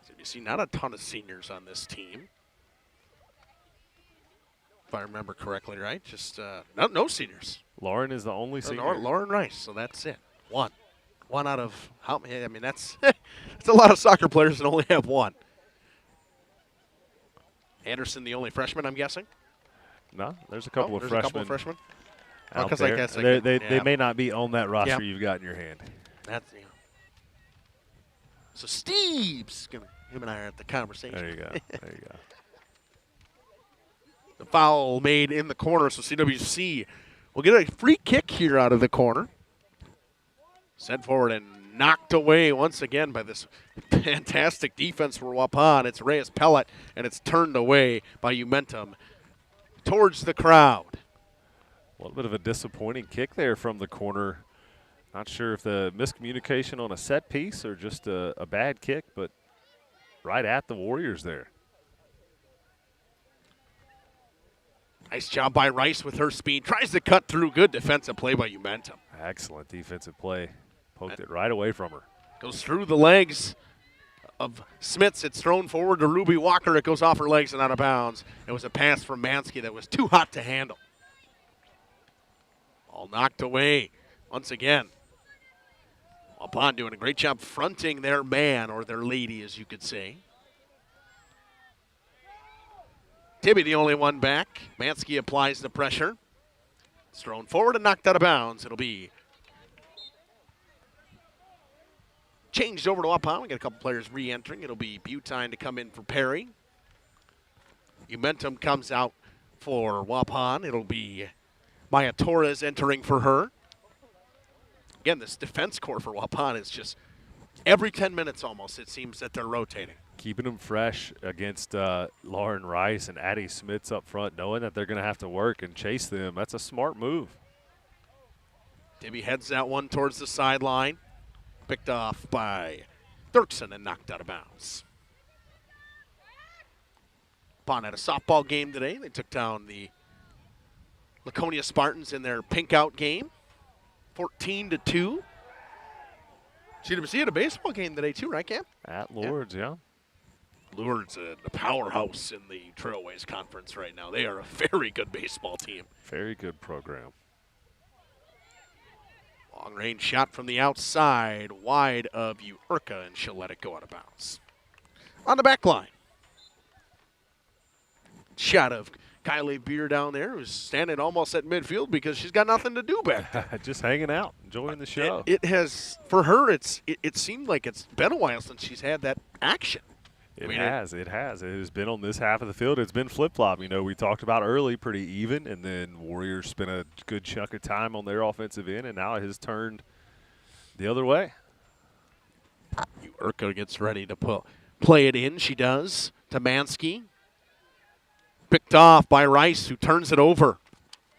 So you see not a ton of seniors on this team. If I remember correctly, right? Just no seniors. Lauren is the only senior. Lauren Rice, so that's it. One out of how many? I mean, that's that's a lot of soccer players that only have one. Anderson, the only freshman, I'm guessing. No, there's a couple of freshmen. A couple of freshmen. Out Because there. I guess they may not be on that roster you've got in your hand. That's So Steve's gonna. Him and I are at the conversation. There you go. There you go. The foul made in the corner, so CWC will get a free kick here out of the corner. Sent forward and knocked away once again by this fantastic defense for Waupun. It's Reyes Pellet, and it's turned away by Umentum towards the crowd. A little bit of a disappointing kick there from the corner. Not sure if the miscommunication on a set piece or just a bad kick, but right at the Warriors there. Nice job by Rice with her speed. Tries to cut through. Good defensive play by Umentum. Excellent defensive play. Poked it right away from her. Goes through the legs of Smits. It's thrown forward to Ruby Walker. It goes off her legs and out of bounds. It was a pass from Mansky that was too hot to handle. All knocked away once again. Waupun doing a great job fronting their man, or their lady, as you could say. Tibby the only one back. Mansky applies the pressure. It's thrown forward and knocked out of bounds. It'll be changed over to Waupun. We got a couple players re-entering. It'll be Butine to come in for Perry. Umentum comes out for Waupun. It'll be Maya Torres entering for her. Again, this defense core for Waupun is just every 10 minutes almost, it seems that they're rotating. Keeping them fresh against Lauren Rice and Addie Smits up front, knowing that they're going to have to work and chase them. That's a smart move. Tibby heads that one towards the sideline. Picked off by Dirksen and knocked out of bounds. Waupun had a softball game today. They took down the Laconia Spartans in their pink out game, 14-2. CWC had a baseball game today too, right, Cam? At Lourdes, yeah. Lourdes, a powerhouse in the Trailways Conference right now. They are a very good baseball team. Very good program. Long range shot from the outside, wide of Urca, and she'll let it go out of bounds. On the back line. Shot of Kylie Beer down there, who's standing almost at midfield because she's got nothing to do back there. Just hanging out, enjoying the show. It has, for her, it seemed like it's been a while since she's had that action. It has. It has been on this half of the field. It's been flip-flop. You know, we talked about early, pretty even, and then Warriors spent a good chunk of time on their offensive end, and now it has turned the other way. Urca gets ready to play it in. She does to Mansky. Picked off by Rice, who turns it over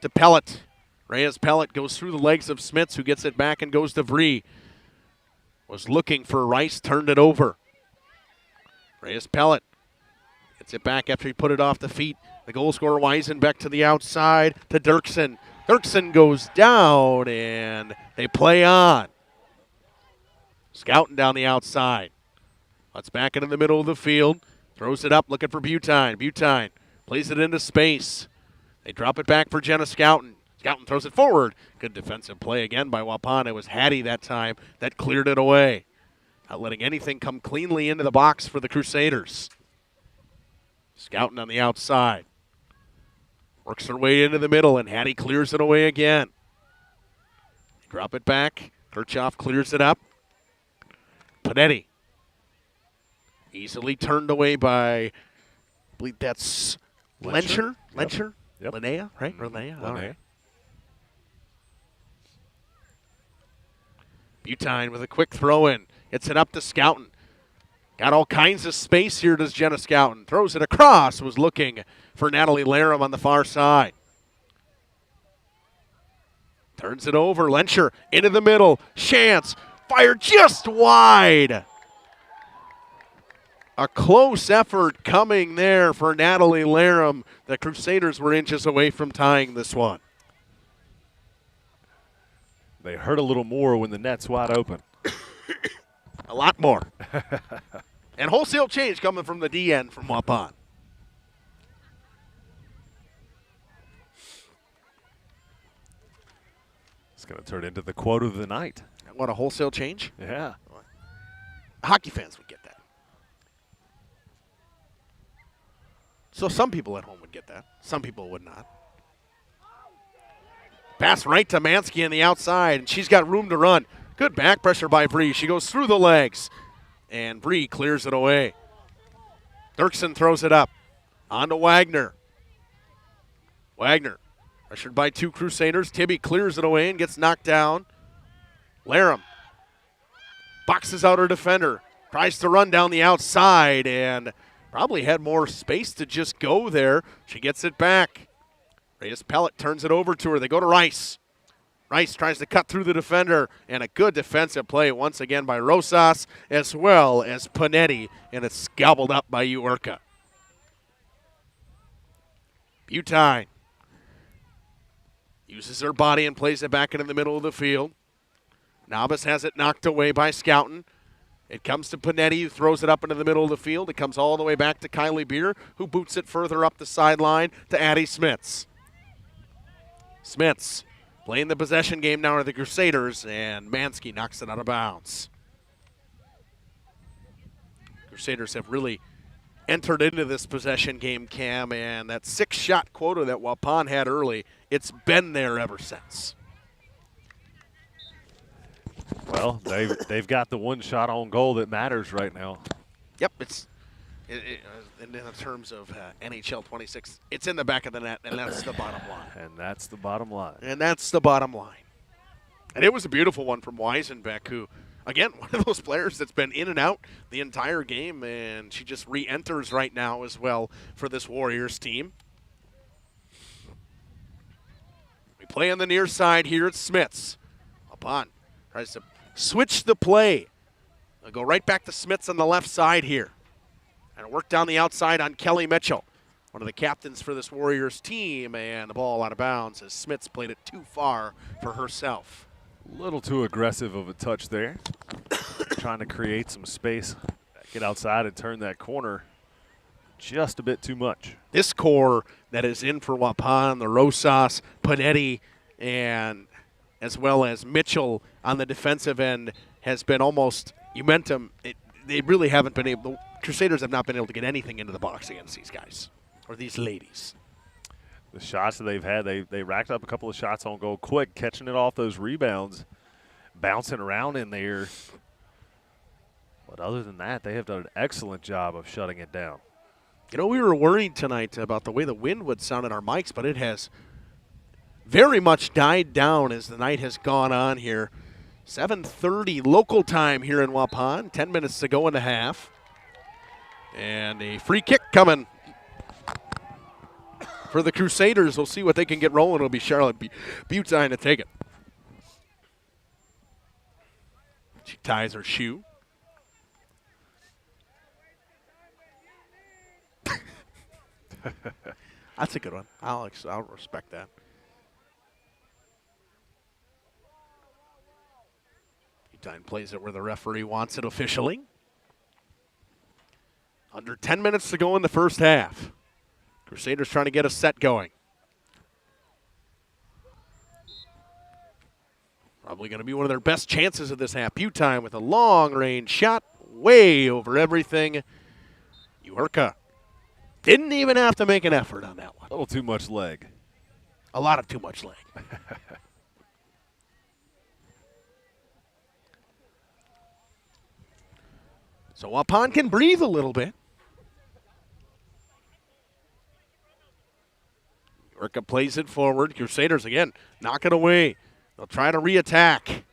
to Pellet. Reyes Pellet goes through the legs of Smits, who gets it back and goes to Vree. Was looking for Rice, turned it over. Reyes Pellet gets it back after he put it off the feet. The goal scorer Weisenbeck to the outside to Dirksen. Dirksen goes down, and they play on. Scouting down the outside. Let's back into the middle of the field. Throws it up, looking for Butine. Butine plays it into space. They drop it back for Jenna Scouten. Scouten throws it forward. Good defensive play again by Waupun. It was Hattie that time that cleared it away. Not letting anything come cleanly into the box for the Crusaders. Scouten on the outside. Works her way into the middle, and Hattie clears it away again. Drop it back. Kirchhoff clears it up. Panetti. Easily turned away by, I believe that's Lencher? Lencher? Yep. Linnea, right? Linnea? All right. Butine with a quick throw in. Gets it up to Scouten. Got all kinds of space here, does Jenna Scouten. Throws it across. Was looking for Natalie Laram on the far side. Turns it over. Lencher into the middle. Chance. Fire just wide. A close effort coming there for Natalie Laram. The Crusaders were inches away from tying this one. They hurt a little more when the net's wide open. A lot more. And wholesale change coming from the DN from Waupun. It's going to turn into the quote of the night. What, a wholesale change? Yeah. Hockey fans would get that. So some people at home would get that. Some people would not. Pass right to Mansky on the outside, and she's got room to run. Good back pressure by Bree. She goes through the legs, and Bree clears it away. Dirksen throws it up. On to Wagner. Wagner, pressured by 2 Crusaders. Tibby clears it away and gets knocked down. Laram boxes out her defender. Tries to run down the outside and probably had more space to just go there. She gets it back. Reyes Pellet turns it over to her. They go to Rice. Rice tries to cut through the defender, and a good defensive play once again by Rosas as well as Panetti, and it's gobbled up by Uerka. Butine uses her body and plays it back into the middle of the field. Navas has it knocked away by Scouten. It comes to Panetti, who throws it up into the middle of the field. It comes all the way back to Kylie Beer, who boots it further up the sideline to Addie Smits. Smits playing the possession game now are the Crusaders, and Mansky knocks it out of bounds. Crusaders have really entered into this possession game, Cam, and that 6-shot quota that Waupun had early, it's been there ever since. Well, they've got the one shot on goal that matters right now. Yep, it's in terms of NHL 26, it's in the back of the net, and that's the bottom line. And that's the bottom line. And that's the bottom line. And it was a beautiful one from Weisenbeck, who, again, one of those players that's been in and out the entire game, and she just re-enters right now as well for this Warriors team. We play on the near side here at Smits. Waupun tries to switch the play. They'll go right back to Smits on the left side here. And work down the outside on Kelly Mitchell, one of the captains for this Warriors team, and the ball out of bounds as Smits played it too far for herself. A little too aggressive of a touch there. Trying to create some space, get outside and turn that corner just a bit too much. This core that is in for Waupun, the Rosas, Panetti, and as well as Mitchell on the defensive end has been almost momentum. They really haven't been able. The Crusaders have not been able to get anything into the box against these guys or these ladies. The shots that they've had, they racked up a couple of shots on goal quick, catching it off those rebounds, bouncing around in there. But other than that, they have done an excellent job of shutting it down. You know, we were worried tonight about the way the wind would sound in our mics, but it has very much died down as the night has gone on here. 7:30 local time here in Waupun. 10 minutes to go in the half. And a free kick coming for the Crusaders. We'll see what they can get rolling. It'll be Charlotte Butine to take it. She ties her shoe. That's a good one. I'll respect that. Butine plays it where the referee wants it officially. Under 10 minutes to go in the first half. Crusaders trying to get a set going. Probably going to be one of their best chances of this half. Butine with a long-range shot way over everything. Uerka didn't even have to make an effort on that one. A little too much leg. A lot of too much leg. So Waupun can breathe a little bit. Uerka plays it forward. Crusaders again knock it away. They'll try to re-attack.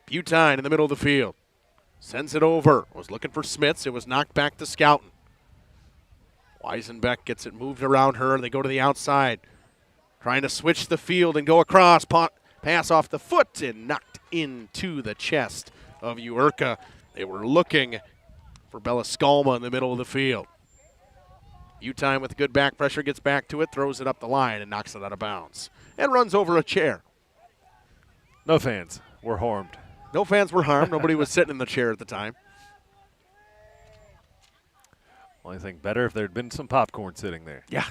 Butine in the middle of the field. Sends it over. Was looking for Smits. It was knocked back to Scouten. Weisenbeck gets it moved around her, and they go to the outside. Trying to switch the field and go across. Pass off the foot and knocked into the chest of Uerka. They were looking for Bella Skalma in the middle of the field. Butine with good back pressure gets back to it, throws it up the line, and knocks it out of bounds. And runs over a chair. No fans were harmed. No fans were harmed. Nobody was sitting in the chair at the time. Only thing better if there had been some popcorn sitting there. Yeah.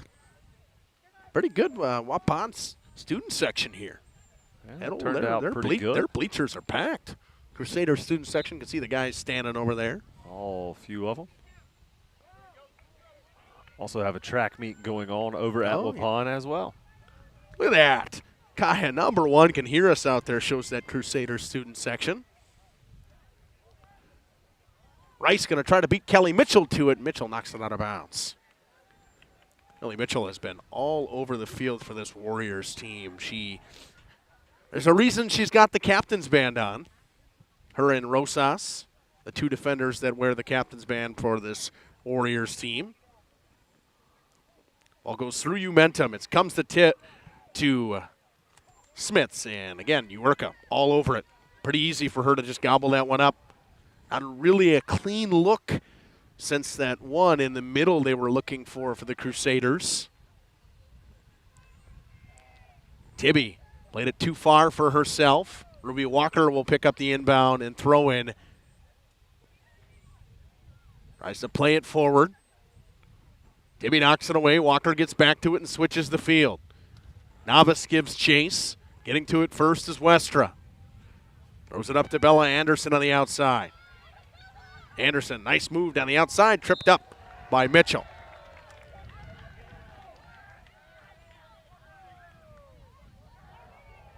Pretty good Waupun's student section here. Yeah, turned out pretty good. Their bleachers are packed. Crusader student section, can see the guys standing over there. All few of them. Also have a track meet going on over at Waupun as well. Look at that. Kaya, number one, can hear us out there, shows that Crusader student section. Rice going to try to beat Kelly Mitchell to it. Mitchell knocks it out of bounds. Ellie Mitchell has been all over the field for this Warriors team. There's a reason she's got the captain's band on. Her and Rosas, the two defenders that wear the captain's band for this Warriors team. Ball goes through Umentum. It comes to Smits, and again, Uerka all over it. Pretty easy for her to just gobble that one up. Not really a clean look since that one in the middle they were looking for the Crusaders. Tibby played it too far for herself. Ruby Walker will pick up the inbound and throw in. Tries to play it forward. Tibby knocks it away. Walker gets back to it and switches the field. Navas gives chase. Getting to it first is Westra. Throws it up to Bella Anderson on the outside. Anderson, nice move down the outside, tripped up by Mitchell.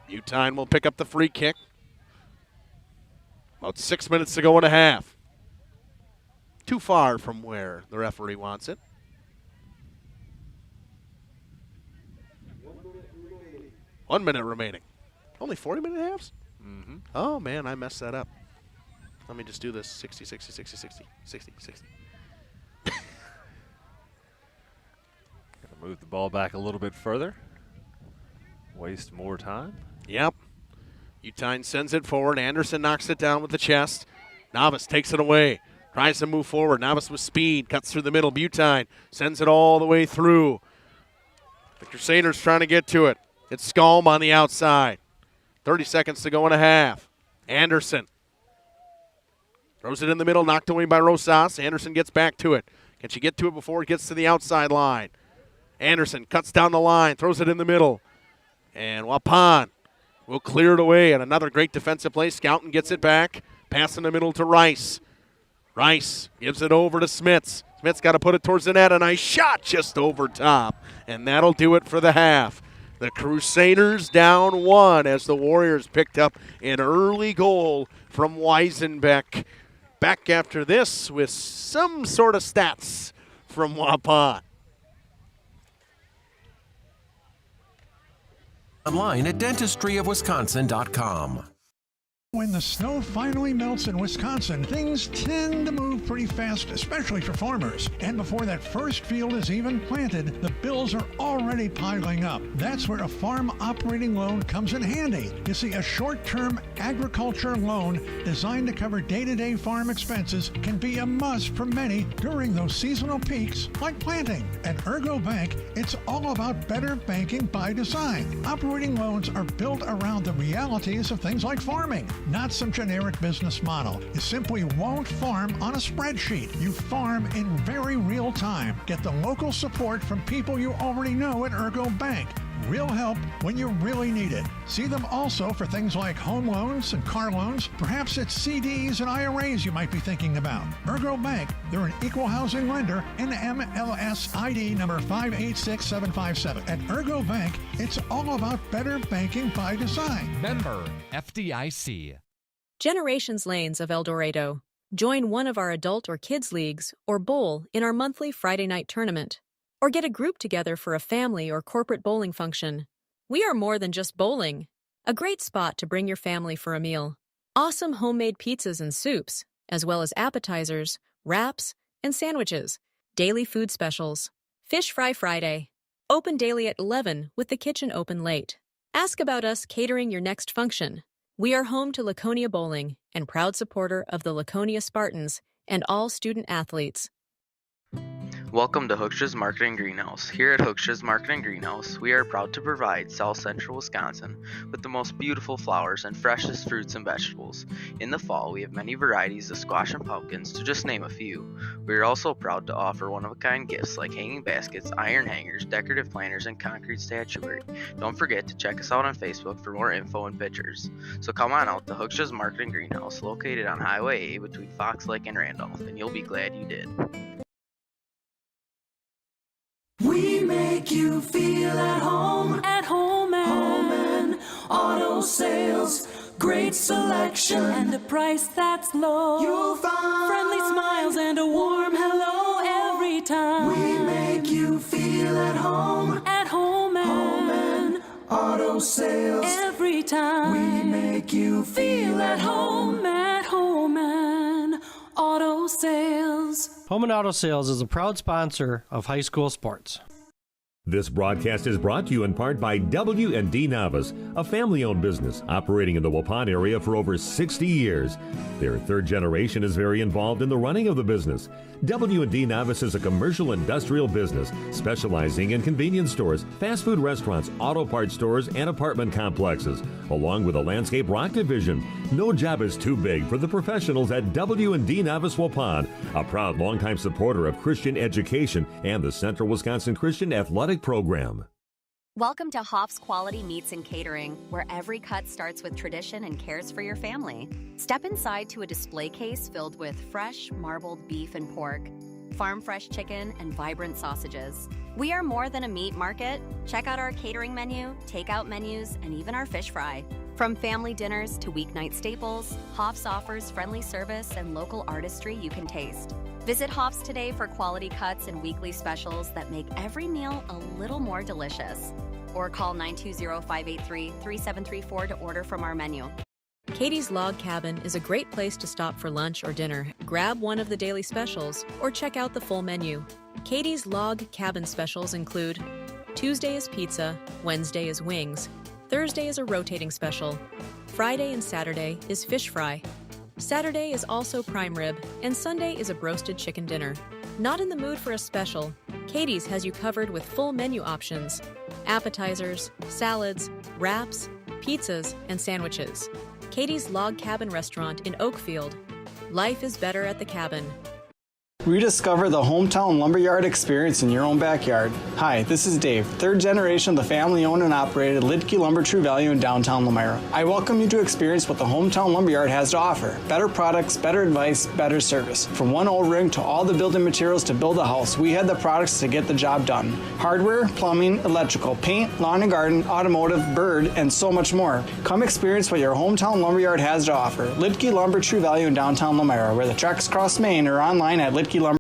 Butine will pick up the free kick. About 6 minutes to go in a half. Too far from where the referee wants it. One minute remaining. Only 40-minute halves? Mm-hmm. Oh, man, I messed that up. Let me just do this 60, 60, 60, 60, 60, 60. Gonna move the ball back a little bit further. Waste more time. Yep. Utine sends it forward. Anderson knocks it down with the chest. Navas takes it away. Tries to move forward. Navas with speed. Cuts through the middle. Butine sends it all the way through. The Crusaders trying to get to it. It's Skalm on the outside. 30 seconds to go in a half. Anderson throws it in the middle, knocked away by Rosas. Anderson gets back to it. Can she get to it before it gets to the outside line? Anderson cuts down the line, throws it in the middle. And Waupun will clear it away. And another great defensive play. Scouten gets it back. Pass in the middle to Rice. Rice gives it over to Smits. Smits got to put it towards the net. A nice shot just over top. And that'll do it for the half. The Crusaders down one as the Warriors picked up an early goal from Weisenbeck. Back after this with some sort of stats from Waupun. Online at dentistryofwisconsin.com. When the snow finally melts in Wisconsin, things tend to move pretty fast, especially for farmers. And before that first field is even planted, the bills are already piling up. That's where a farm operating loan comes in handy. You see, a short-term agriculture loan designed to cover day-to-day farm expenses can be a must for many during those seasonal peaks like planting. At Ergo Bank, it's all about better banking by design. Operating loans are built around the realities of things like farming. Not some generic business model. You simply won't farm on a spreadsheet. You farm in very real time. Get the local support from people you already know at Ergo Bank. Real help when you really need it. See them also for things like home loans and car loans. Perhaps it's CDs and IRAs you might be thinking about. Ergo Bank, they're an equal housing lender, NMLS ID number 586757. At Ergo Bank, it's all about better banking by design. Member FDIC. Generations Lanes of El Dorado. Join one of our adult or kids leagues or bowl in our monthly Friday night tournament. Or get a group together for a family or corporate bowling function. We are more than just bowling. A great spot to bring your family for a meal. Awesome homemade pizzas and soups, as well as appetizers, wraps, and sandwiches. Daily food specials. Fish Fry Friday. Open daily at 11 with the kitchen open late. Ask about us catering your next function. We are home to Laconia Bowling and proud supporter of the Laconia Spartans and all student athletes. Welcome to Hooksha's Marketing Greenhouse. Here at Hooksha's Marketing Greenhouse, we are proud to provide South Central Wisconsin with the most beautiful flowers and freshest fruits and vegetables. In the fall, we have many varieties of squash and pumpkins, to just name a few. We are also proud to offer one-of-a-kind gifts like hanging baskets, iron hangers, decorative planters, and concrete statuary. Don't forget to check us out on Facebook for more info and pictures. So come on out to Hooksha's Marketing Greenhouse, located on Highway A between Fox Lake and Randolph, and you'll be glad you did. We make you feel at home and auto sales, great selection and a price that's low. You'll find friendly smiles and a warm hello every time. We make you feel at home. At home and auto sales. Every time. We make you feel at home and auto sales. Home and Auto Sales is a proud sponsor of high school sports. This broadcast is brought to you in part by W&D Navas, a family-owned business operating in the Waupun area for over 60 years. Their third generation is very involved in the running of the business. W&D Navas is a commercial industrial business specializing in convenience stores, fast food restaurants, auto parts stores, and apartment complexes, along with a landscape rock division. No job is too big for the professionals at W&D Navas Waupun, a proud longtime supporter of Christian education and the Central Wisconsin Christian Athletic Program. Welcome to Hoff's Quality Meats and Catering, where every cut starts with tradition and cares for your family. Step inside to a display case filled with fresh, marbled beef and pork, farm-fresh chicken, and vibrant sausages. We are more than a meat market. Check out our catering menu, takeout menus, and even our fish fry. From family dinners to weeknight staples, Hoff's offers friendly service and local artistry you can taste. Visit Hoff's today for quality cuts and weekly specials that make every meal a little more delicious. Or call 920-583-3734 to order from our menu. Katie's Log Cabin is a great place to stop for lunch or dinner. Grab one of the daily specials or check out the full menu. Katie's Log Cabin specials include Tuesday is pizza, Wednesday is wings, Thursday is a rotating special, Friday and Saturday is fish fry, Saturday is also prime rib, and Sunday is a broasted chicken dinner. Not in the mood for a special? Katie's has you covered with full menu options, appetizers, salads, wraps, pizzas, and sandwiches. Katie's Log Cabin Restaurant in Oakfield. Life is better at the cabin. Rediscover the hometown lumberyard experience in your own backyard. Hi, this is Dave, third generation of the family-owned and operated Lidke Lumber True Value in downtown Lamira. I welcome you to experience what the hometown lumberyard has to offer. Better products, better advice, better service. From one old ring to all the building materials to build a house, we had the products to get the job done. Hardware, plumbing, electrical, paint, lawn and garden, automotive, bird, and so much more. Come experience what your hometown lumberyard has to offer. Lidke Lumber True Value in downtown Lamira, where the tracks cross Main, or online at Lidke Lumber.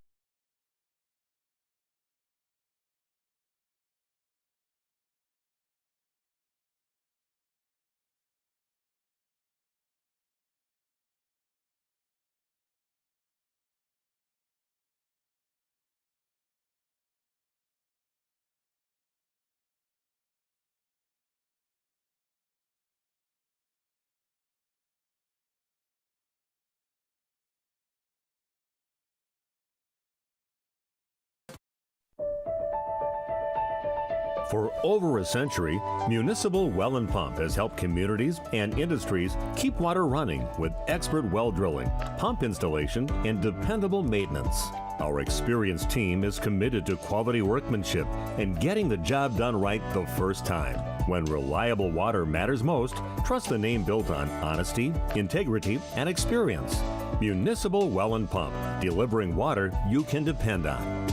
For over a century, Municipal Well and Pump has helped communities and industries keep water running with expert well drilling, pump installation, and dependable maintenance. Our experienced team is committed to quality workmanship and getting the job done right the first time. When reliable water matters most, trust the name built on honesty, integrity, and experience. Municipal Well and Pump, delivering water you can depend on.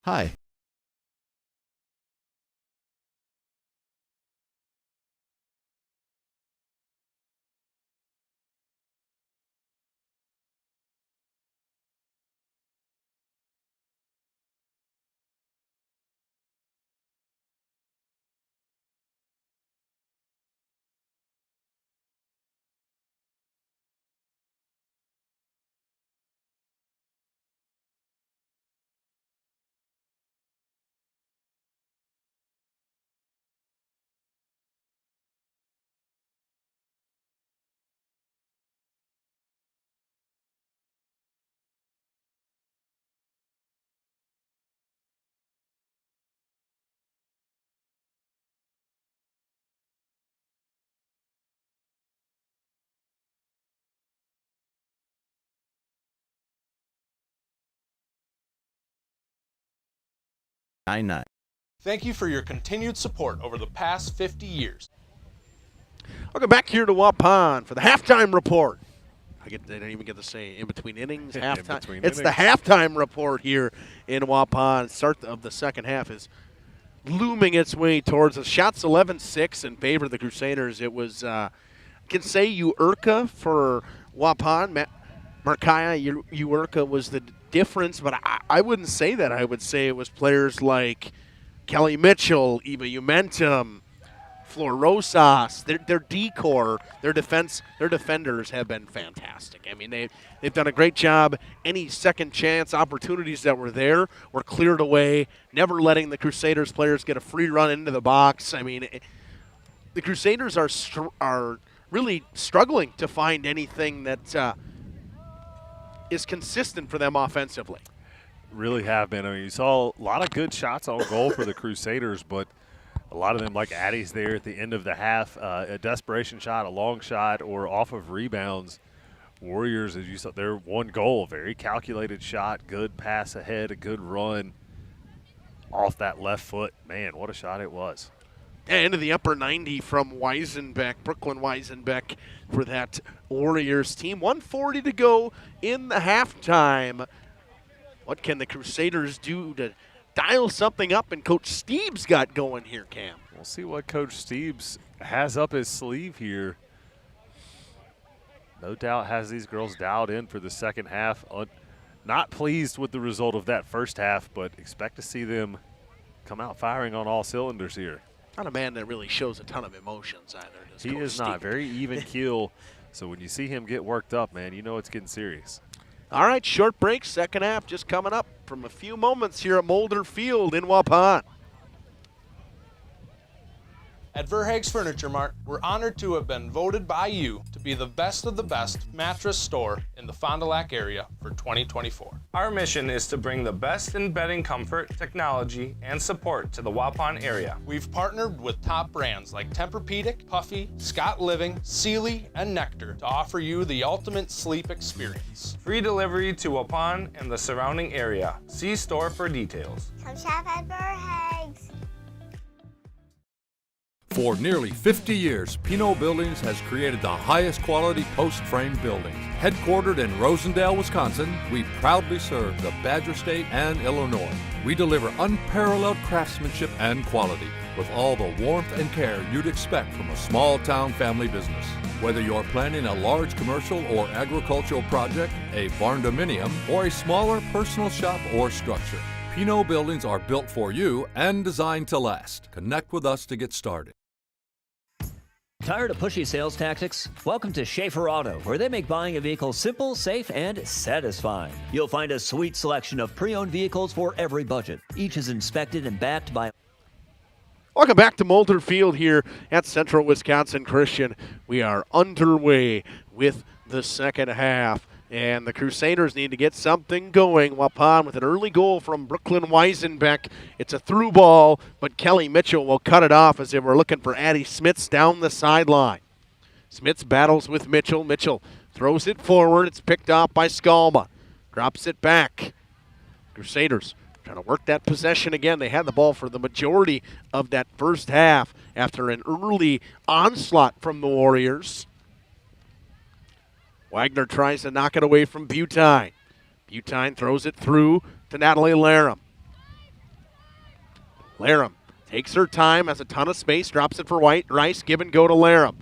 Hi. Thank you for your continued support over the past 50 years. Welcome back here to Waupun for the halftime report. I didn't even get to say in between innings, halftime. It's the halftime report here in Waupun. Start of the second half is looming its way towards us. Shots 11-6 in favor of the Crusaders. It was, I can say, Uerka for Waupun. Markaya Uerka was the difference, but I wouldn't say that. I would say it was players like Kelly Mitchell, Eva Umentum, Flor Rosas, their decor, their defenders have been fantastic. I mean, they've done a great job. Any second chance opportunities that were there were cleared away, never letting the Crusaders players get a free run into the box. I mean, the Crusaders are really struggling to find anything that is consistent for them offensively. Really have been. I mean, you saw a lot of good shots on goal for the Crusaders, but a lot of them, like Addie's there at the end of the half, a desperation shot, a long shot, or off of rebounds. Warriors, as you saw, their one goal, very calculated shot, good pass ahead, a good run off that left foot. Man, what a shot it was. Into the upper 90 from Weisenbeck, Brooklyn Weisenbeck for that Warriors team. 1:40 to go in the halftime. What can the Crusaders do to dial something up, and Coach Steve's got going here, Cam? We'll see what Coach Steve's has up his sleeve here. No doubt has these girls dialed in for the second half. Not pleased with the result of that first half, but expect to see them come out firing on all cylinders here. Not a man that really shows a ton of emotions either. He Coach is Steve. not. Very even keel. So when you see him get worked up, man, you know it's getting serious. All right, short break, second half just coming up from a few moments here at Mulder Field in Waupun. At Verhaeg's Furniture Mart, we're honored to have been voted by you to be the best of the best mattress store in the Fond du Lac area for 2024. Our mission is to bring the best in bedding comfort, technology, and support to the Waupun area. We've partnered with top brands like Tempur-Pedic, Puffy, Scott Living, Sealy, and Nectar to offer you the ultimate sleep experience. Free delivery to Waupun and the surrounding area. See store for details. Come shop at Verhaeg's. For nearly 50 years, Pinot Buildings has created the highest quality post-frame buildings. Headquartered in Rosendale, Wisconsin, we proudly serve the Badger State and Illinois. We deliver unparalleled craftsmanship and quality with all the warmth and care you'd expect from a small-town family business. Whether you're planning a large commercial or agricultural project, a barn-dominium, or a smaller personal shop or structure, Pinot Buildings are built for you and designed to last. Connect with us to get started. Tired of pushy sales tactics? Welcome to Schaefer Auto, where they make buying a vehicle simple, safe, and satisfying. You'll find a sweet selection of pre-owned vehicles for every budget. Each is inspected and backed by... Welcome back to Mulder Field here at Central Wisconsin Christian. We are underway with the second half, and the Crusaders need to get something going. Waupun with an early goal from Brooklyn Weisenbeck. It's a through ball, but Kelly Mitchell will cut it off as they were looking for Addie Smits down the sideline. Smits battles with Mitchell. Mitchell throws it forward. It's picked off by Skalma. Drops it back. Crusaders trying to work that possession again. They had the ball for the majority of that first half after an early onslaught from the Warriors. Wagner tries to knock it away from Butine. Butine throws it through to Natalie Laram. Laram takes her time, has a ton of space, drops it for Rice. Give and go to Laram.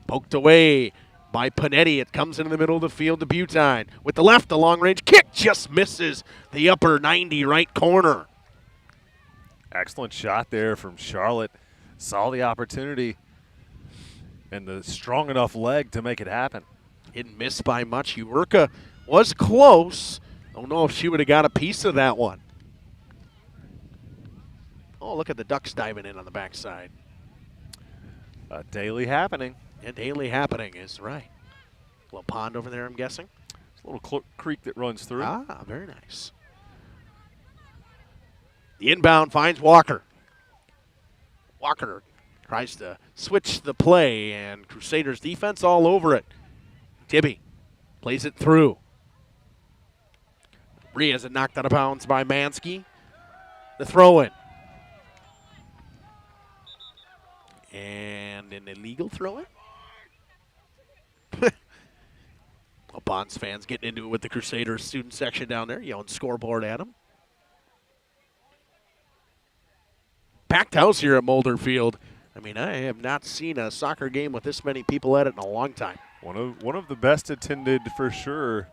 Poked away by Panetti. It comes into the middle of the field to Butine. With the left, the long-range kick just misses the upper 90 right corner. Excellent shot there from Charlotte. Saw the opportunity and the strong enough leg to make it happen. Didn't miss by much. Uwerka was close. Don't know if she would have got a piece of that one. Oh, look at the Ducks diving in on the backside. Daily happening. Yeah, daily happening is right. Little pond over there, I'm guessing. It's a little creek that runs through. Ah, very nice. The inbound finds Walker. Walker tries to switch the play, and Crusaders defense all over it. Tibby plays it through. Bree has it knocked out of bounds by Mansky. The throw-in. And an illegal throw-in. Bonds fans getting into it with the Crusaders student section down there, yelling scoreboard at them. Packed house here at Mulder Field. I mean, I have not seen a soccer game with this many people at it in a long time. One of the best attended for sure.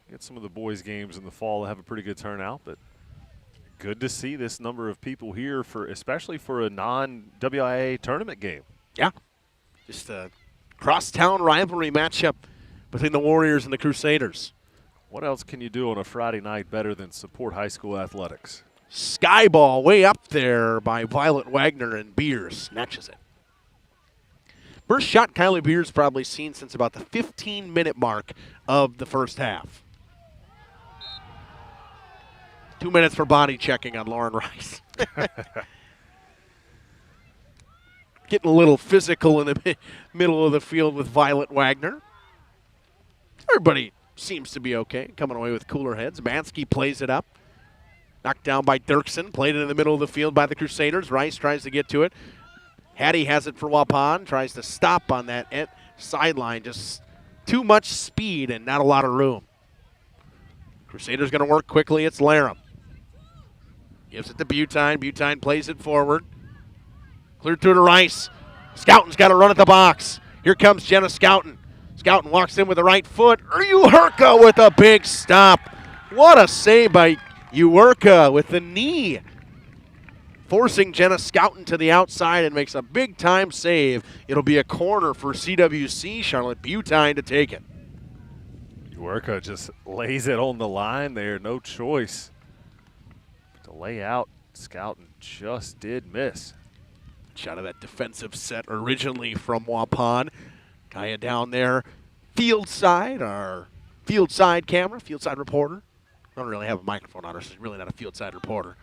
Get some of the boys' games in the fall that have a pretty good turnout, but good to see this number of people here especially for a non-WIA tournament game. Yeah, just a crosstown rivalry matchup between the Warriors and the Crusaders. What else can you do on a Friday night better than support high school athletics? Sky ball way up there by Violet Wagner, and Beers snatches it. First shot Kylie Beers probably seen since about the 15-minute mark of the first half. 2 minutes for body checking on Lauren Rice. Getting a little physical in the middle of the field with Violet Wagner. Everybody seems to be okay, coming away with cooler heads. Bansky plays it up. Knocked down by Dirksen. Played it in the middle of the field by the Crusaders. Rice tries to get to it. Hattie has it for Waupun. Tries to stop on that sideline. Just too much speed and not a lot of room. Crusaders going to work quickly. It's Laram. Gives it to Butine. Butine plays it forward. Cleared through to Rice. Scouten's got to run at the box. Here comes Jenna Scouten. Scouten walks in with the right foot. Uherka with a big stop. What a save by Uherka with the knee. Forcing Jenna Scouten to the outside and makes a big-time save. It'll be a corner for CWC. Charlotte Butine to take it. Uherka just lays it on the line there. No choice. To lay out, Scouten just did miss. Shot of that defensive set originally from Waupun. Kaya down there, field side, our field side camera, field side reporter. I don't really have a microphone on her, so she's really not a field side reporter.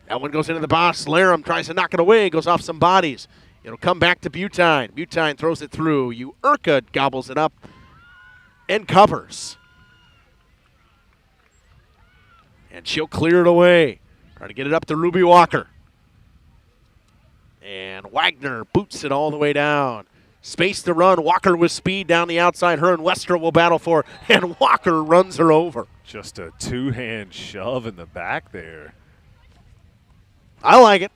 That one goes into the box. Laram tries to knock it away, goes off some bodies. It'll come back to Butine. Butine throws it through. Uherka gobbles it up and covers. And she'll clear it away. Trying to get it up to Ruby Walker. And Wagner boots it all the way down. Space to run. Walker with speed down the outside. Her and Westra will battle for, and Walker runs her over. Just a two-hand shove in the back there. I like it.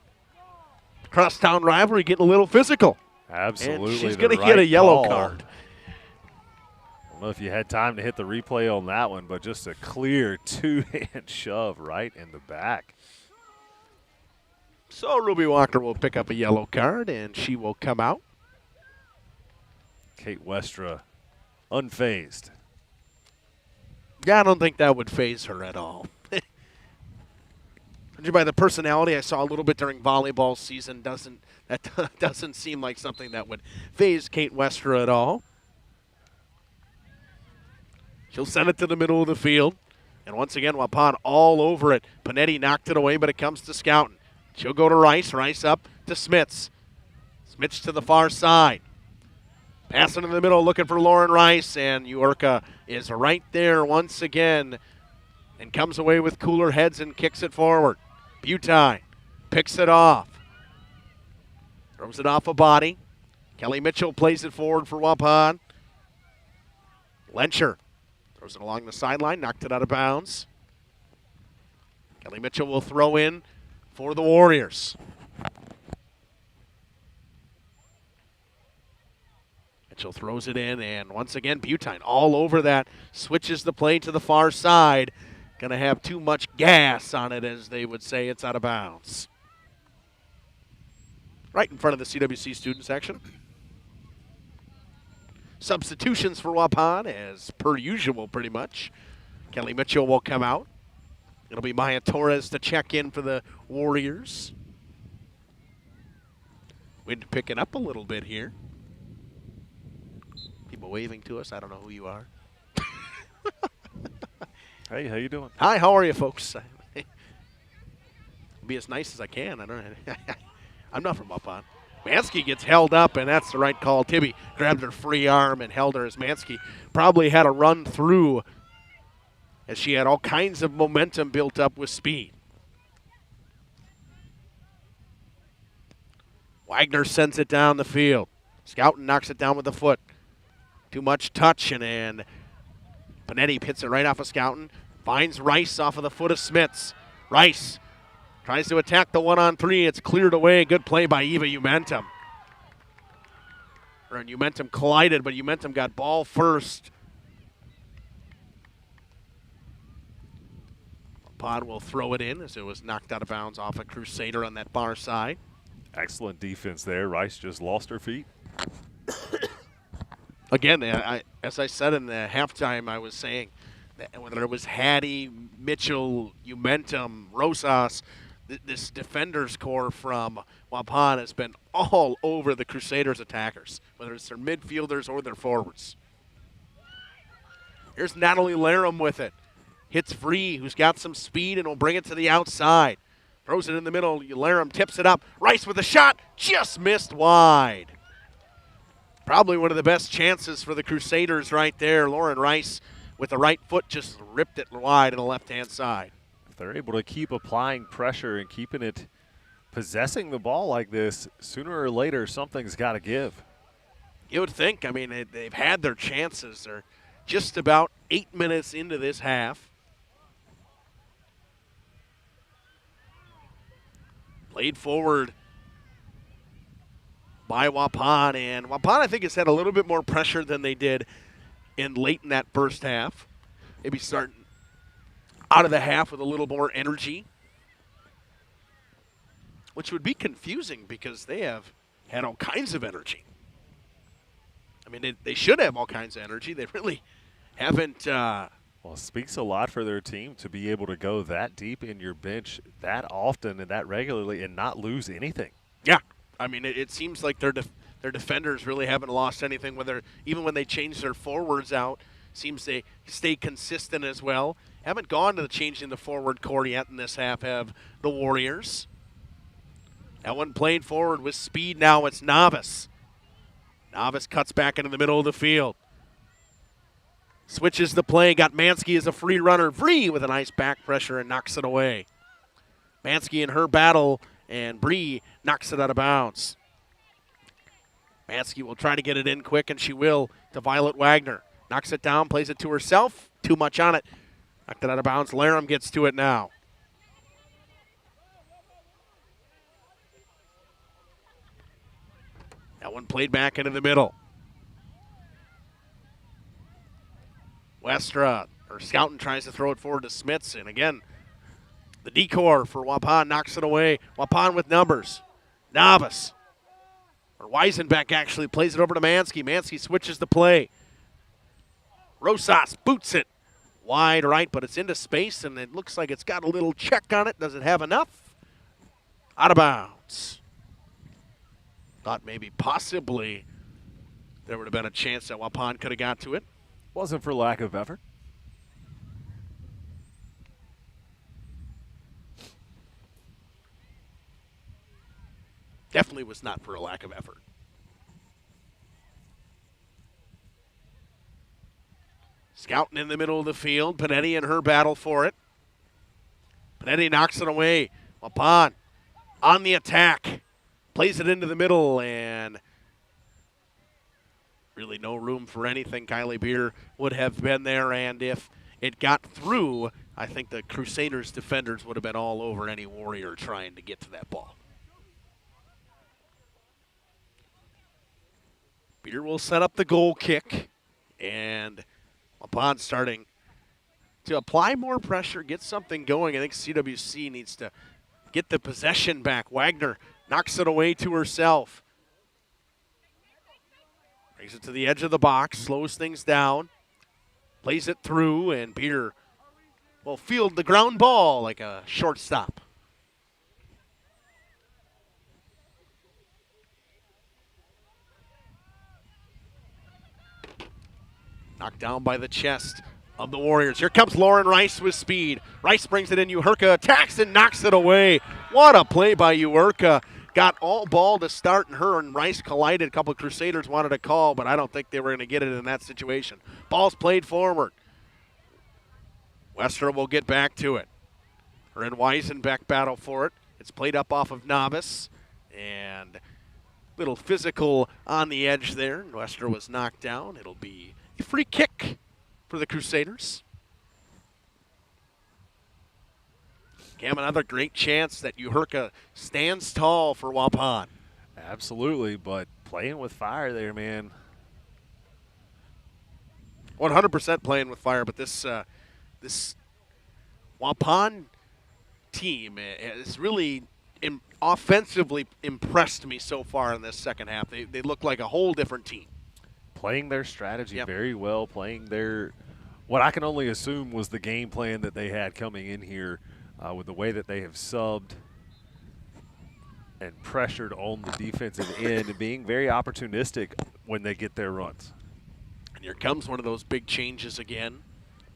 Crosstown rivalry getting a little physical. Absolutely. And she's going to get a yellow card. I don't know if you had time to hit the replay on that one, but just a clear two-hand shove right in the back. So Ruby Walker will pick up a yellow card, and she will come out. Kate Westra unfazed. Yeah, I don't think that would faze her at all. Judging by the personality I saw a little bit during volleyball season, that doesn't seem like something that would faze Kate Westra at all. She'll send it to the middle of the field. And once again, Waupun all over it. Panetti knocked it away, but it comes to Scouten. She'll go to Rice. Rice up to Smits. Smits to the far side. Passing in the middle, looking for Lauren Rice, and Uherka is right there once again and comes away with cooler heads and kicks it forward. Butine picks it off. Throws it off a body. Kelly Mitchell plays it forward for Waupun. Lencher throws it along the sideline, knocked it out of bounds. Kelly Mitchell will throw in for the Warriors. Mitchell throws it in, and once again, Butine all over that. Switches the play to the far side. Going to have too much gas on it, as they would say. It's out of bounds. Right in front of the CWC student section. Substitutions for Waupun, as per usual, pretty much. Kelly Mitchell will come out. It'll be Maya Torres to check in for the Warriors. Wind picking up a little bit here. People waving to us. I don't know who you are. Hey, how you doing? Hi, how are you, folks? Be as nice as I can. I don't. I'm not from Waupun. Mansky gets held up, and that's the right call. Tibby grabbed her free arm and held her as Mansky probably had a run through, as she had all kinds of momentum built up with speed. Wagner sends it down the field. Scouten knocks it down with the foot. Too much touch, and Panetti hits it right off of Scouten. Finds Rice off of the foot of Smits. Rice tries to attack the 1-on-3. It's cleared away. Good play by Eva Umentum. And Umentum collided, but Umentum got ball first. Waupun will throw it in as it was knocked out of bounds off a Crusader on that far side. Excellent defense there. Rice just lost her feet. Again, as I said in the halftime, I was saying that whether it was Hattie, Mitchell, Umentum, Rosas, this defenders core from Waupun has been all over the Crusaders attackers, whether it's their midfielders or their forwards. Here's Natalie Laram with it. Hits free, who's got some speed and will bring it to the outside. Throws it in the middle. Laram tips it up. Rice with a shot. Just missed wide. Probably one of the best chances for the Crusaders right there. Lauren Rice with the right foot just ripped it wide on the left-hand side. If they're able to keep applying pressure and keeping it, possessing the ball like this, sooner or later something's got to give. You would think. I mean, they've had their chances. They're just about 8 minutes into this half. Played forward by Waupun, and Waupun I think has had a little bit more pressure than they did late in that first half. Maybe starting out of the half with a little more energy, which would be confusing because they have had all kinds of energy. I mean, they should have all kinds of energy. They really haven't. Well, it speaks a lot for their team to be able to go that deep in your bench that often and that regularly and not lose anything. Yeah. I mean, it seems like their defenders really haven't lost anything. Even when they change their forwards out, seems they stay consistent as well. Haven't gone to the changing the forward core yet in this half, have the Warriors. That one played forward with speed now. It's Novice. Novice cuts back into the middle of the field. Switches the play, got Mansky as a free runner. Bree with a nice back pressure and knocks it away. Mansky in her battle, and Bree knocks it out of bounds. Mansky will try to get it in quick, and she will to Violet Wagner. Knocks it down, plays it to herself. Too much on it. Knocked it out of bounds. Laram gets to it now. That one played back into the middle. Westra, or Scouten, tries to throw it forward to Smits, and again, the decor for Waupun knocks it away. Waupun with numbers. Novice, or Weisenbeck actually plays it over to Mansky. Mansky switches the play. Rosas boots it wide right, but it's into space, and it looks like it's got a little check on it. Does it have enough? Out of bounds. Thought maybe possibly there would have been a chance that Waupun could have got to it. Wasn't for lack of effort. Definitely was not for a lack of effort. Scouting in the middle of the field. Panetti in her battle for it. Panetti knocks it away. Waupun on the attack. Plays it into the middle, and really no room for anything. Kylie Beer would have been there, and if it got through, I think the Crusaders defenders would have been all over any Warrior trying to get to that ball. Beer will set up the goal kick, and Waupun starting to apply more pressure, get something going. I think CWC needs to get the possession back. Wagner knocks it away to herself. Brings it to the edge of the box, slows things down, plays it through, and Beer will field the ground ball like a shortstop. Knocked down by the chest of the Warriors. Here comes Lauren Rice with speed. Rice brings it in. Uherka attacks and knocks it away. What a play by Uherka. Got all ball to start, and her and Rice collided. A couple of Crusaders wanted a call, but I don't think they were going to get it in that situation. Ball's played forward. Wester will get back to it. Her and Weisenbeck battle for it. It's played up off of Novice, and little physical on the edge there. Wester was knocked down. It'll be a free kick for the Crusaders. Cam, another great chance that Uherka stands tall for Waupun. Absolutely, but playing with fire there, man. 100% playing with fire, but this Waupun team has really offensively impressed me so far in this second half. They look like a whole different team. Playing their strategy very well, playing their what I can only assume was the game plan that they had coming in here with the way that they have subbed and pressured on the defensive end and being very opportunistic when they get their runs. And here comes one of those big changes again.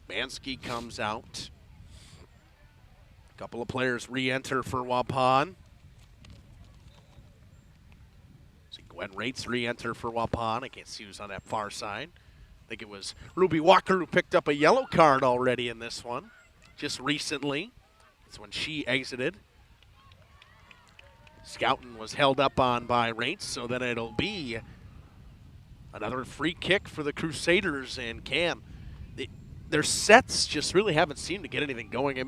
Bansky comes out. A couple of players re-enter for Waupun. See Gwen Rates re-enter for Waupun. I can't see who's on that far side. I think it was Ruby Walker who picked up a yellow card already in this one, just recently. That's when she exited. Scouten was held up on by Rates, so then it'll be another free kick for the Crusaders. And Cam, their sets just really haven't seemed to get anything going. It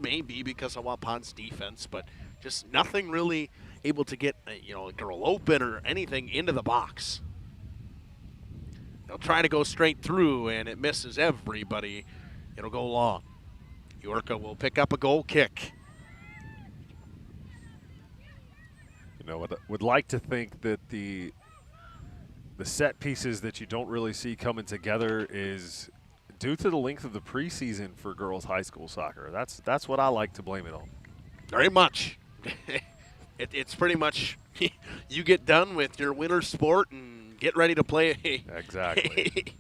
may be because of Waupun's defense, but just nothing really able to get a girl open or anything into the box. They'll try to go straight through, and it misses everybody. It'll go long. Yorka will pick up a goal kick. Would like to think that the set pieces that you don't really see coming together is due to the length of the preseason for girls high school soccer. That's what I like to blame it on. Very much. It's pretty much you get done with your winter sport and get ready to play. Exactly.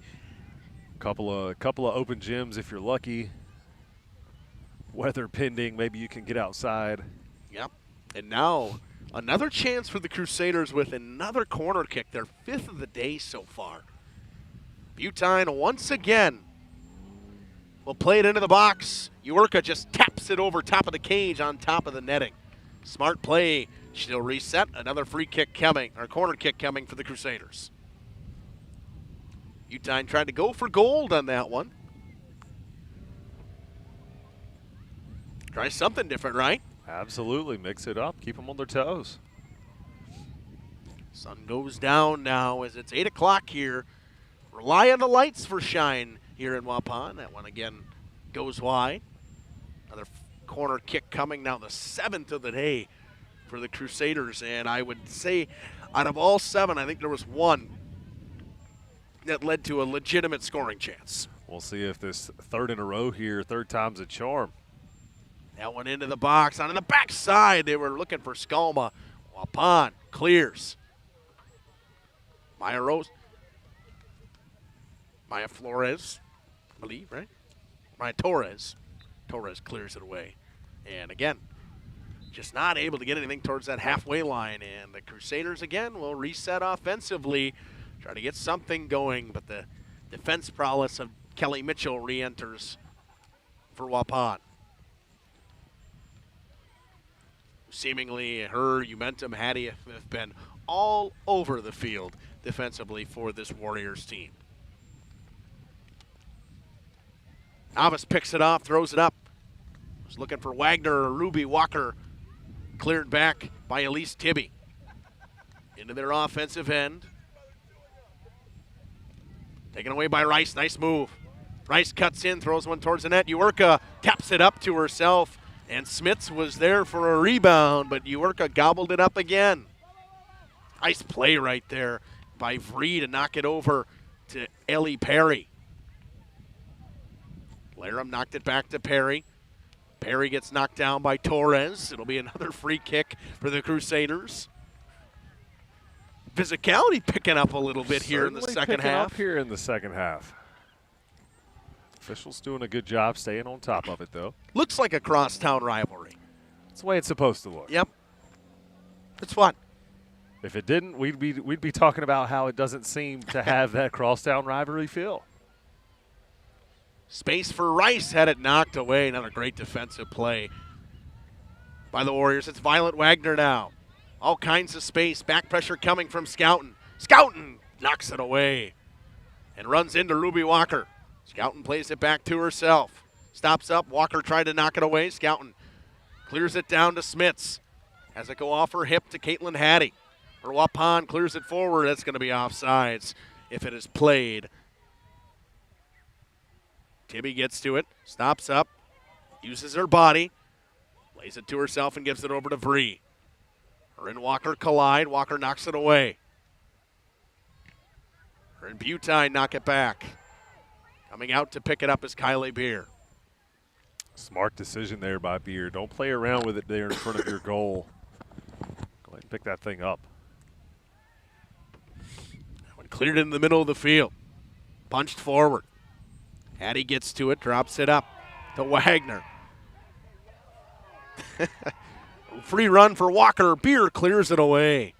couple of open gyms if you're lucky. Weather pending, maybe you can get outside. Yep. And now another chance for the Crusaders with another corner kick, their 5th of the day so far. Butine once again will play it into the box. Yorka just taps it over top of the cage on top of the netting. Smart play. She'll reset. Another free kick coming, or corner kick coming for the Crusaders. Butine tried to go for gold on that one. Try something different, right? Absolutely. Mix it up. Keep them on their toes. Sun goes down now as it's 8 o'clock here. Rely on the lights for shine here in Waupun. That one again goes wide. Another corner kick coming now, the 7th of the day for the Crusaders. And I would say out of all 7, I think there was one that led to a legitimate scoring chance. We'll see if this third in a row here, third time's a charm. That one into the box. On the backside, they were looking for Skalma. Waupun clears. Maya Flores, I believe, right? Maya Torres. Torres clears it away. And again, just not able to get anything towards that halfway line. And the Crusaders again will reset offensively, try to get something going. But the defense prowess of Kelly Mitchell re-enters for Waupun. Seemingly her, Umentum, Hattie have been all over the field defensively for this Warriors team. Novice picks it off, throws it up. Was looking for Wagner or Ruby Walker. Cleared back by Elise Tibby. Into their offensive end. Taken away by Rice, nice move. Rice cuts in, throws one towards the net. Uerka taps it up to herself. And Smits was there for a rebound, but Uerka gobbled it up again. Nice play right there by Vree to knock it over to Ellie Perry. Laram knocked it back to Perry. Perry gets knocked down by Torres. It'll be another free kick for the Crusaders. Physicality picking up a little bit here in the second half. Up here in the second half. Officials doing a good job staying on top of it, though. Looks like a crosstown rivalry. That's the way it's supposed to look. Yep. It's fun. If it didn't, we'd be talking about how it doesn't seem to have that crosstown rivalry feel. Space for Rice, had it knocked away. Another great defensive play by the Warriors. It's Violet Wagner now. All kinds of space. Back pressure coming from Scouten. Scouten knocks it away and runs into Ruby Walker. Scouten plays it back to herself. Stops up. Walker tried to knock it away. Scouten clears it down to Smits. Has it go off her hip to Caitlin Hattie. Or Waupun clears it forward. That's going to be offsides if it is played. Tibby gets to it. Stops up. uses her body, lays it to herself and gives it over to Vree. Her and Walker collide. Walker knocks it away. Her and Butine knock it back. Coming out to pick it up is Kylie Beer. Smart decision there by Beer. Don't play around with it there in front of your goal. Go ahead and pick that thing up. That one cleared in the middle of the field. Punched forward. Hattie gets to it, drops it up to Wagner. Free run for Walker. Beer clears it away.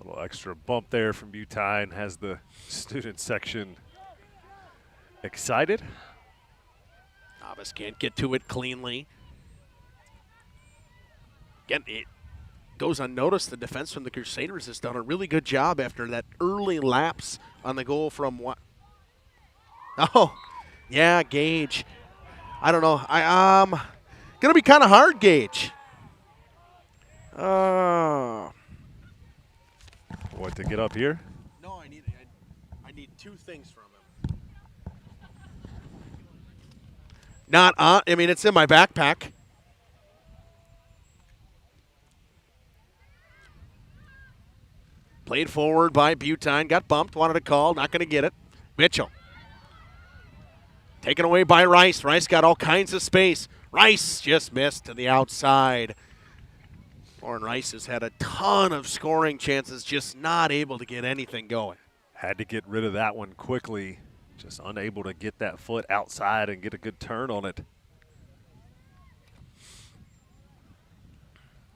A little extra bump there from Butine has the student section excited. Novice can't get to it cleanly. Again, it goes unnoticed. The defense from the Crusaders has done a really good job after that early lapse on the goal from what? Oh, yeah, Gage. I don't know. Gonna be kind of hard, Gage. What, to get up here? No, I need two things from him. Not on. I mean, it's in my backpack. Played forward by Butine. Got bumped. Wanted a call. Not going to get it. Mitchell. Taken away by Rice. Rice got all kinds of space. Rice just missed to the outside. Lauren Rice has had a ton of scoring chances, just not able to get anything going. Had to get rid of that one quickly. Just unable to get that foot outside and get a good turn on it.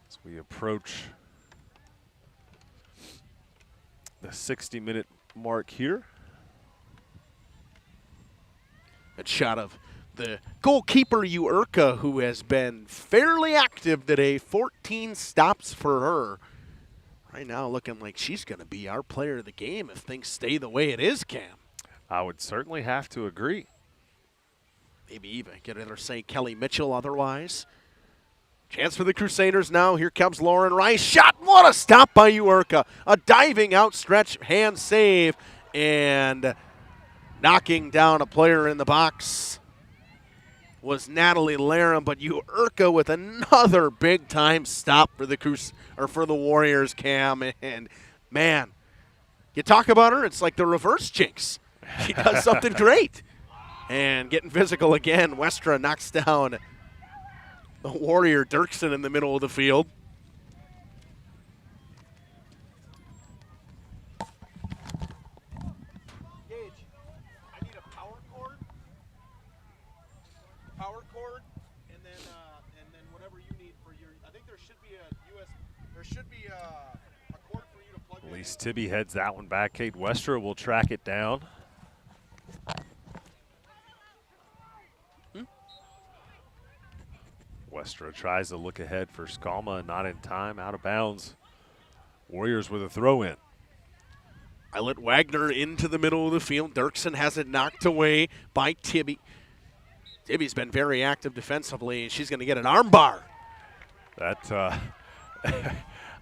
As we approach the 60-minute mark here. That shot of the goalkeeper, Urka, who has been fairly active today. 14 stops for her. Right now looking like she's going to be our player of the game if things stay the way it is, Cam. I would certainly have to agree. Maybe even get her say Kelly Mitchell otherwise. Chance for the Crusaders now. Here comes Lauren Rice. Shot. What a stop by Urka. A diving outstretched hand save and knocking down a player in the box was Natalie Laram, but Urka with another big-time stop for the Warriors, Cam. And, man, you talk about her, it's like the reverse jinx. She does something great. And getting physical again, Westra knocks down the Warrior Dirksen in the middle of the field. Elise Tibby heads that one back. Kate Westra will track it down. Westra tries to look ahead for Skalma, not in time, out of bounds. Warriors with a throw in. Eilert Wagner into the middle of the field. Dirksen has it knocked away by Tibby. Tibby's been very active defensively, and she's going to get an arm bar. That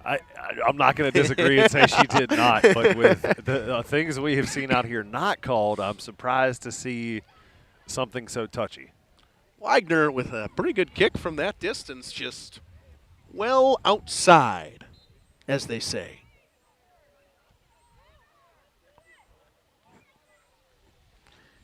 I'm not going to disagree and say she did not, but with the things we have seen out here not called, I'm surprised to see something so touchy. Wagner with a pretty good kick from that distance, just well outside, as they say.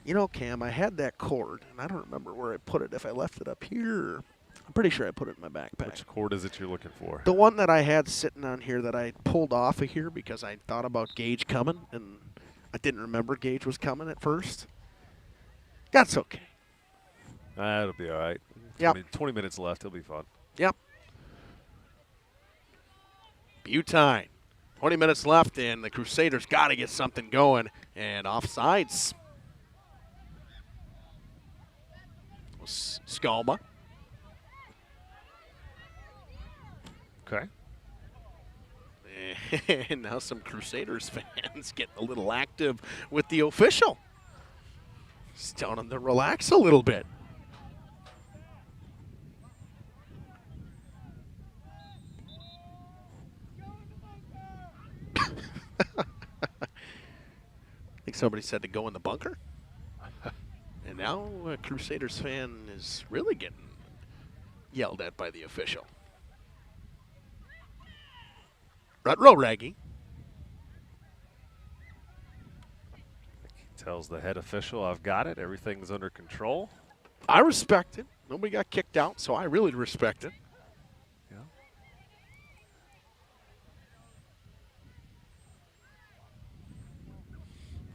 You know, Cam, I had that cord, and I don't remember where I put it. If I left it up here, I'm pretty sure I put it in my backpack. Which cord is it you're looking for? The one that I had sitting on here that I pulled off of here because I thought about Gage coming, and I didn't remember Gage was coming at first. That's okay. It'll be all right. Yep. 20 minutes left. It'll be fun. Yep. Butine. 20 minutes left, and the Crusaders got to get something going. And offsides. Skalma. Okay. And now some Crusaders fans getting a little active with the official. Just telling them to relax a little bit. I think somebody said to go in the bunker. And now a Crusaders fan is really getting yelled at by the official. Front row, Raggy. He tells the head official, I've got it. Everything's under control. I respect it. Nobody got kicked out, so I really respect it. Yeah.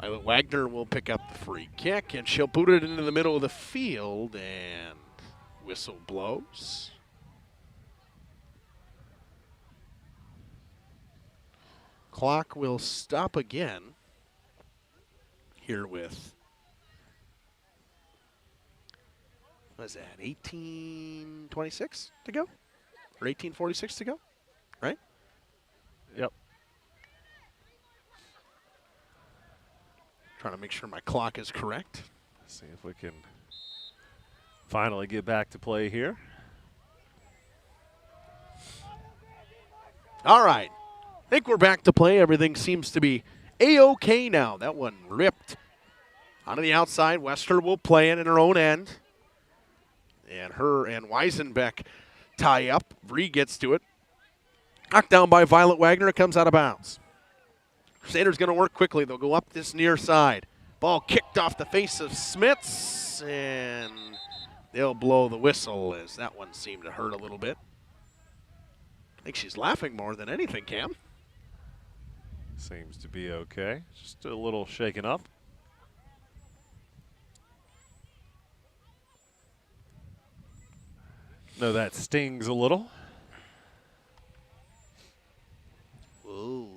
Violet Wagner will pick up the free kick, and she'll boot it into the middle of the field, and whistle blows. Clock will stop again here with, what is that, 18:26 to go? Or 18:46 to go, right? Yep. Trying to make sure my clock is correct. Let's see if we can finally get back to play here. All right. I think we're back to play. Everything seems to be A-OK now. That one ripped onto the outside. Wester will play it in her own end. And her and Weisenbeck tie up. Vree gets to it. Knocked down by Violet Wagner. It comes out of bounds. Crusaders going to work quickly. They'll go up this near side. Ball kicked off the face of Smits, and they'll blow the whistle as that one seemed to hurt a little bit. I think she's laughing more than anything, Cam. Seems to be okay. Just a little shaken up. No, that stings a little. Ooh.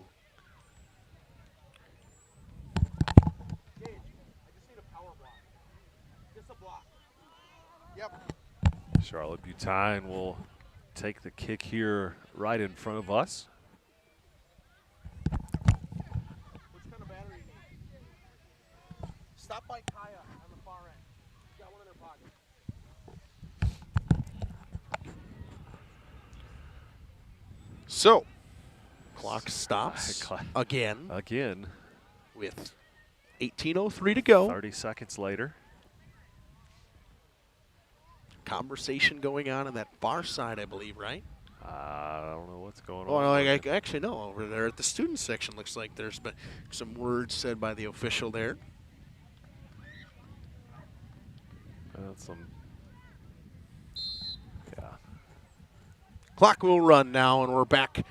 Charlotte Butine will take the kick here right in front of us. Which kind of battery you need? Stop by Kaya on the far end. She's got one in her pocket. So, clock stops again. Again. With 18:03 to go. 30 seconds later. Conversation going on that far side, I believe, right? I don't know what's going Oh, on. I actually know. Over there at the student section, looks like there's been some words said by the official there. Yeah. Clock will run now, and we're back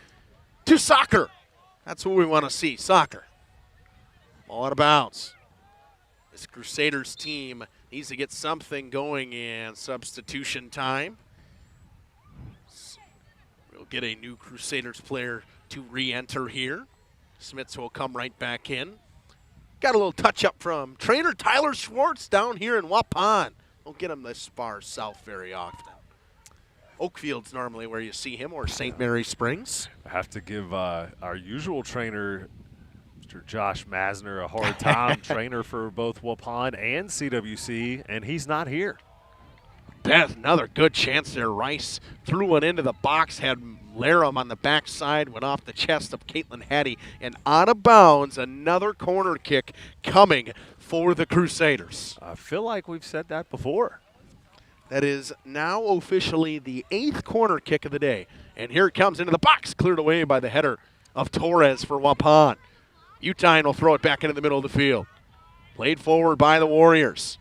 to soccer. That's what we want to see, soccer. Ball out of bounds. This Crusaders team needs to get something going in substitution time. We'll get a new Crusaders player to re-enter here. Smits will come right back in. Got a little touch-up from trainer Tyler Schwartz down here in Waupun. Don't get him this far south very often. Oakfield's normally where you see him, or St. Mary Springs. I have to give our usual trainer, Mr. Josh Masner, a hard time. Trainer for both Waupun and CWC, and he's not here. That's another good chance there. Rice threw one into the box, had Laram on the backside, went off the chest of Caitlin Hattie, and out of bounds, another corner kick coming for the Crusaders. I feel like we've said that before. That is now officially the 8th corner kick of the day. And here it comes into the box, cleared away by the header of Torres for Waupun. Butine will throw it back into the middle of the field. Played forward by the Warriors.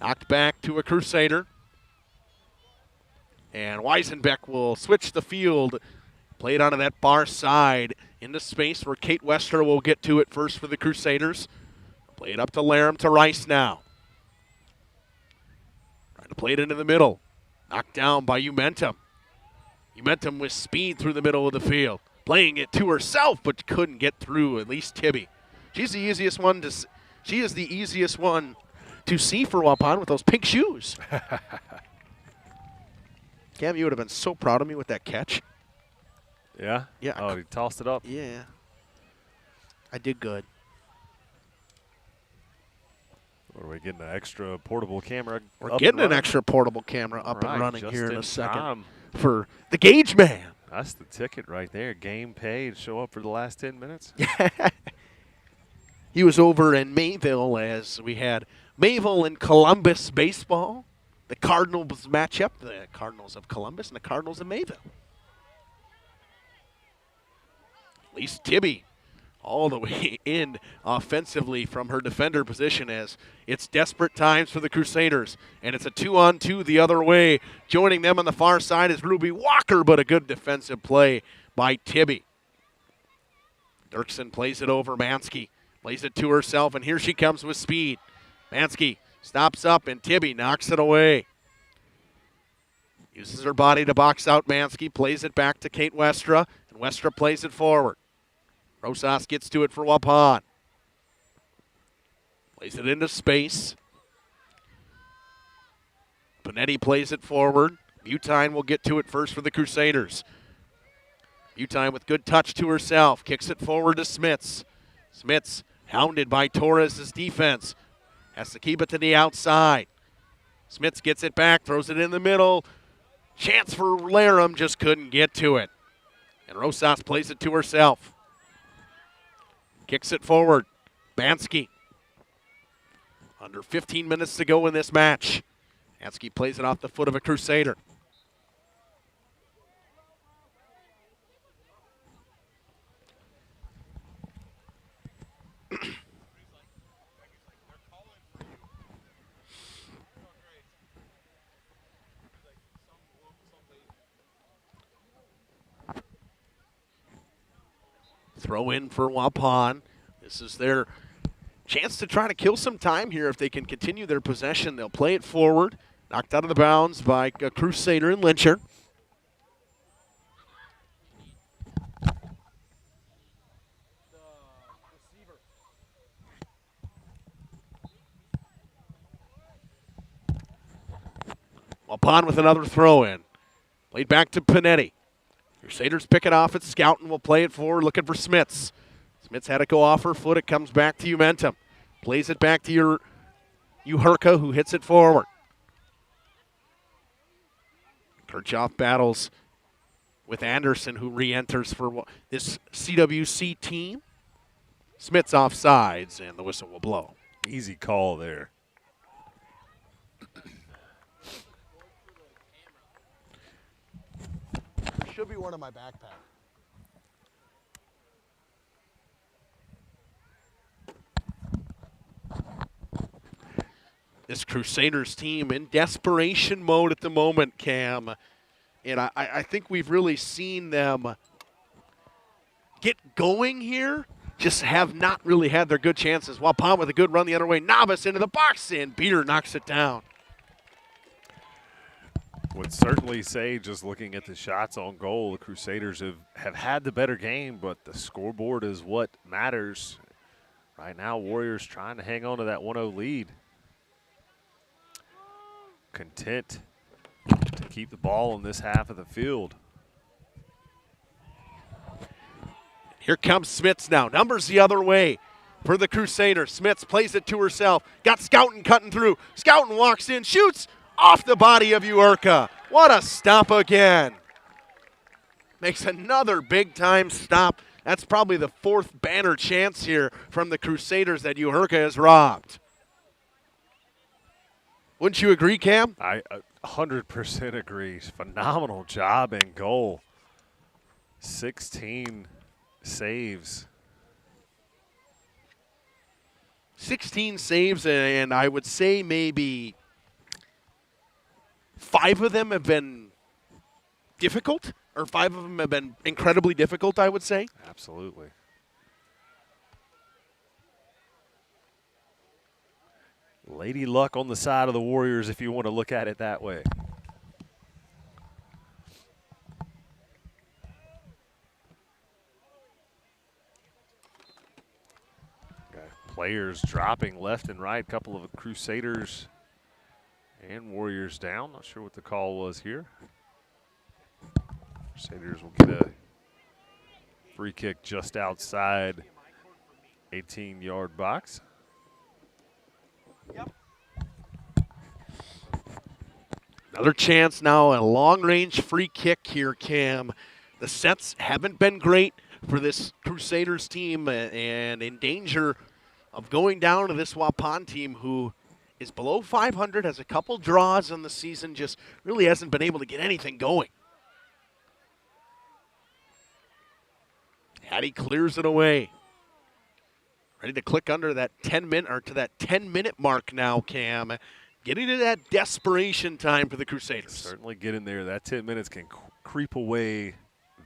Knocked back to a Crusader. And Weisenbeck will switch the field. Played onto that far side into space where Kate Wester will get to it first for the Crusaders. Played up to Laram to Rice now. Trying to play it into the middle. Knocked down by Umentum. Umentum with speed through the middle of the field. Playing it to herself, but couldn't get through, at least Tibby. She is the easiest one to see for Waupun with those pink shoes. Cam, you would have been so proud of me with that catch. Yeah? Yeah. Oh, he tossed it up. Yeah. I did good. What are we getting, an extra portable camera? We're getting an extra portable camera up and running just here in in a second time. for the Gauge Man. That's the ticket right there. Game paid. Show up for the last 10 minutes. He was over in Mayville as we had Mayville and Columbus baseball. The Cardinals match up, the Cardinals of Columbus and the Cardinals of Mayville. At least Tibby all the way in offensively from her defender position as it's desperate times for the Crusaders. And it's a 2-on-2 the other way. Joining them on the far side is Ruby Walker, but a good defensive play by Tibby. Dirksen plays it over Mansky. Plays it to herself, and here she comes with speed. Mansky stops up, and Tibby knocks it away. Uses her body to box out Mansky, plays it back to Kate Westra, and Westra plays it forward. Rosas gets to it for Waupun. Plays it into space. Panetti plays it forward. Butine will get to it first for the Crusaders. Butine with good touch to herself. Kicks it forward to Smits. Smits hounded by Torres' defense. Has to keep it to the outside. Smits gets it back, throws it in the middle. Chance for Laram, just couldn't get to it. And Rosas plays it to herself. Kicks it forward. Bansky. Under 15 minutes to go in this match. Bansky plays it off the foot of a Crusader. Throw in for Waupun. This is their chance to try to kill some time here. If they can continue their possession, they'll play it forward. Knocked out of the bounds by a Crusader and Lyncher. Waupun with another throw in. Played back to Panetti. Crusaders pick it off at Scout and will play it forward, looking for Smits. Smits had to go off her foot. It comes back to Umentum. Plays it back to Uherka, who hits it forward. Kirchhoff battles with Anderson, who re-enters for this CWC team. Smits off sides, and the whistle will blow. Easy call there. Should be one in my backpack. This Crusaders team in desperation mode at the moment, Cam. And I think we've really seen them get going here, just have not really had their good chances. Waupun with a good run the other way. Novice into the box, and Beater knocks it down. Would certainly say, just looking at the shots on goal, the Crusaders have had the better game, but the scoreboard is what matters. Right now, Warriors trying to hang on to that 1-0 lead. Content to keep the ball in this half of the field. Here comes Smits now. Numbers the other way for the Crusaders. Smits plays it to herself. Got Scouten cutting through. Scouten walks in, shoots. Off the body of Uherka. What a stop again. Makes another big-time stop. That's probably the fourth banner chance here from the Crusaders that Uherka has robbed. Wouldn't you agree, Cam? I 100% agree. Phenomenal job and goal. 16 saves. 16 saves, and I would say maybe 5 of them have been difficult, or 5 of them have been incredibly difficult, I would say. Absolutely. Lady luck on the side of the Warriors if you want to look at it that way. Got players dropping left and right, a couple of Crusaders and Warriors down. Not sure what the call was here. Crusaders will get a free kick just outside 18-yard box. Yep. Another chance now, a long-range free kick here, Cam. The sets haven't been great for this Crusaders team and in danger of going down to this Waupun team who is below 500, has a couple draws in the season, just really hasn't been able to get anything going. Hattie clears it away. Ready to click under that 10-minute or to that 10-minute mark now, Cam. Getting to that desperation time for the Crusaders. Certainly get in there. That 10 minutes can creep away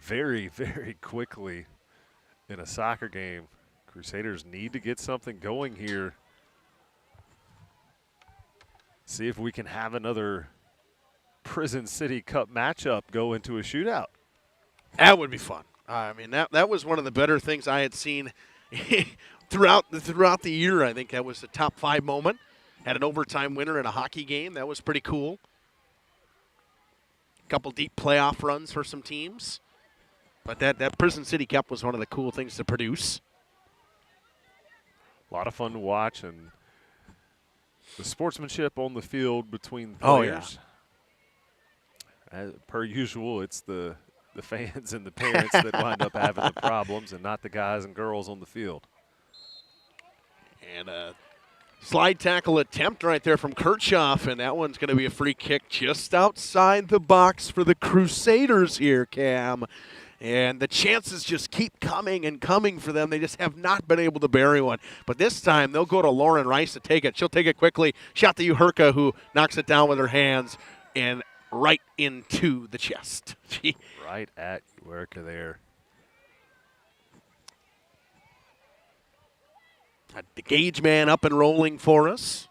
very, very quickly in a soccer game. Crusaders need to get something going here. See if we can have another Prison City Cup matchup go into a shootout. That would be fun. I mean, that was one of the better things I had seen throughout the year. I think that was the top 5 moment. Had an overtime winner in a hockey game. That was pretty cool. A couple deep playoff runs for some teams. But that Prison City Cup was one of the cool things to produce. A lot of fun to watch, and the sportsmanship on the field between players. As per usual, it's the fans and the parents that wind up having the problems and not the guys and girls on the field. And a slide tackle attempt right there from Kirchhoff, and that one's going to be a free kick just outside the box for the Crusaders here, Cam. And the chances just keep coming and coming for them. They just have not been able to bury one. But this time, they'll go to Lauren Rice to take it. She'll take it quickly. Shot to Uherka, who knocks it down with her hands and right into the chest. Right at Uherka there. The Gage man up and rolling for us.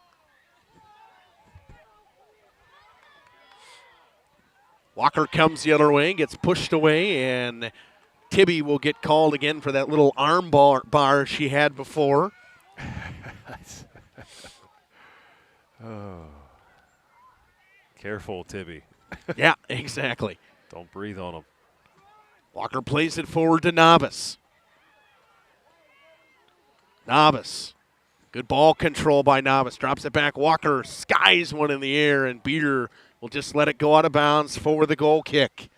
Walker comes the other way, gets pushed away, and Tibby will get called again for that little arm bar she had before. Oh. Careful, Tibby. Yeah, exactly. Don't breathe on him. Walker plays it forward to Novice. Novice. Good ball control by Novice. Drops it back. Walker skies one in the air, and Beater will just let it go out of bounds for the goal kick.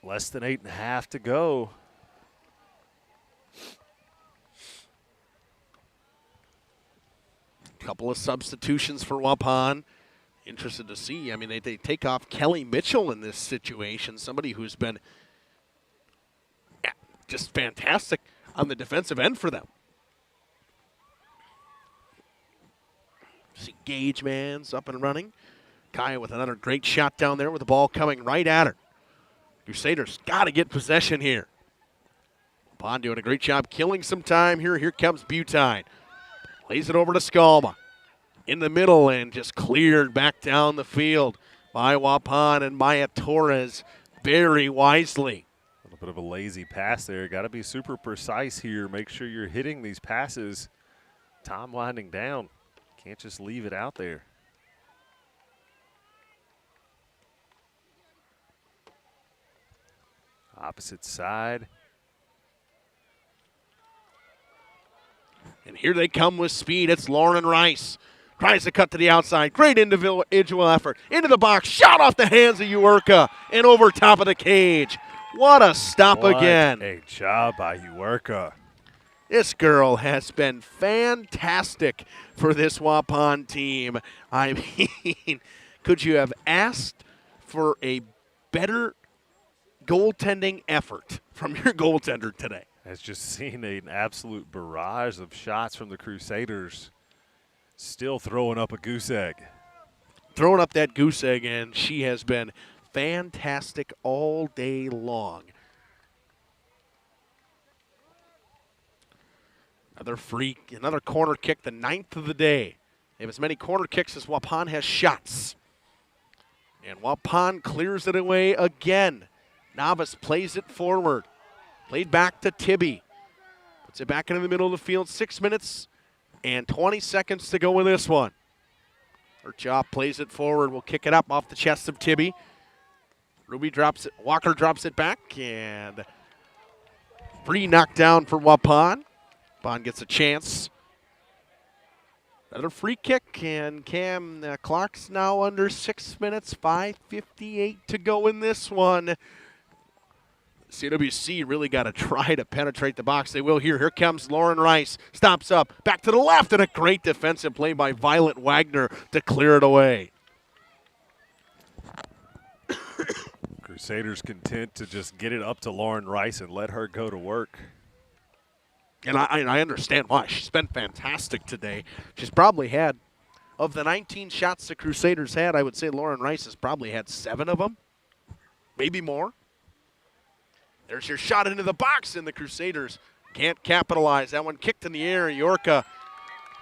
Less than 8.5 to go. Couple of substitutions for Waupun. Interested to see. I mean, they take off Kelly Mitchell in this situation, somebody who's been just fantastic on the defensive end for them. See Gage man's up and running. Kaya with another great shot down there with the ball coming right at her. Crusaders got to get possession here. Waupun doing a great job killing some time here. Here comes Butine. Plays it over to Skalma. In the middle and just cleared back down the field by Waupun and Maya Torres very wisely. A little bit of a lazy pass there. Got to be super precise here. Make sure you're hitting these passes. Time winding down. Can't just leave it out there. Opposite side. And here they come with speed. It's Lauren Rice. Tries to cut to the outside. Great individual effort. Into the box. Shot off the hands of Uherka. And over top of the cage. What a stop again. What a job by Uherka. This girl has been fantastic for this Waupun team. I mean, could you have asked for a better goaltending effort from your goaltender today? Has just seen an absolute barrage of shots from the Crusaders. Still throwing up a goose egg. Throwing up that goose egg, and she has been fantastic all day long. Another corner kick, the 9th of the day. They have as many corner kicks as Waupun has shots. And Waupun clears it away again. Novice plays it forward. Played back to Tibby. Puts it back into the middle of the field. 6 minutes and 20 seconds to go in this one. Urchoff plays it forward. Will kick it up off the chest of Tibby. Ruby drops it. Walker drops it back. And free knockdown for Waupun. Waupun gets a chance. Another free kick. And Cam, the clock's now under 6 minutes. 5:58 to go in this one. CWC really got to try to penetrate the box. They will here. Here comes Lauren Rice. Stops up. Back to the left, and a great defensive play by Violet Wagner to clear it away. Crusaders content to just get it up to Lauren Rice and let her go to work. And I understand why. She's been fantastic today. She's probably had, of the 19 shots the Crusaders had, I would say Lauren Rice has probably had 7 of them, maybe more. There's your shot into the box, and the Crusaders can't capitalize. That one kicked in the air. Yorka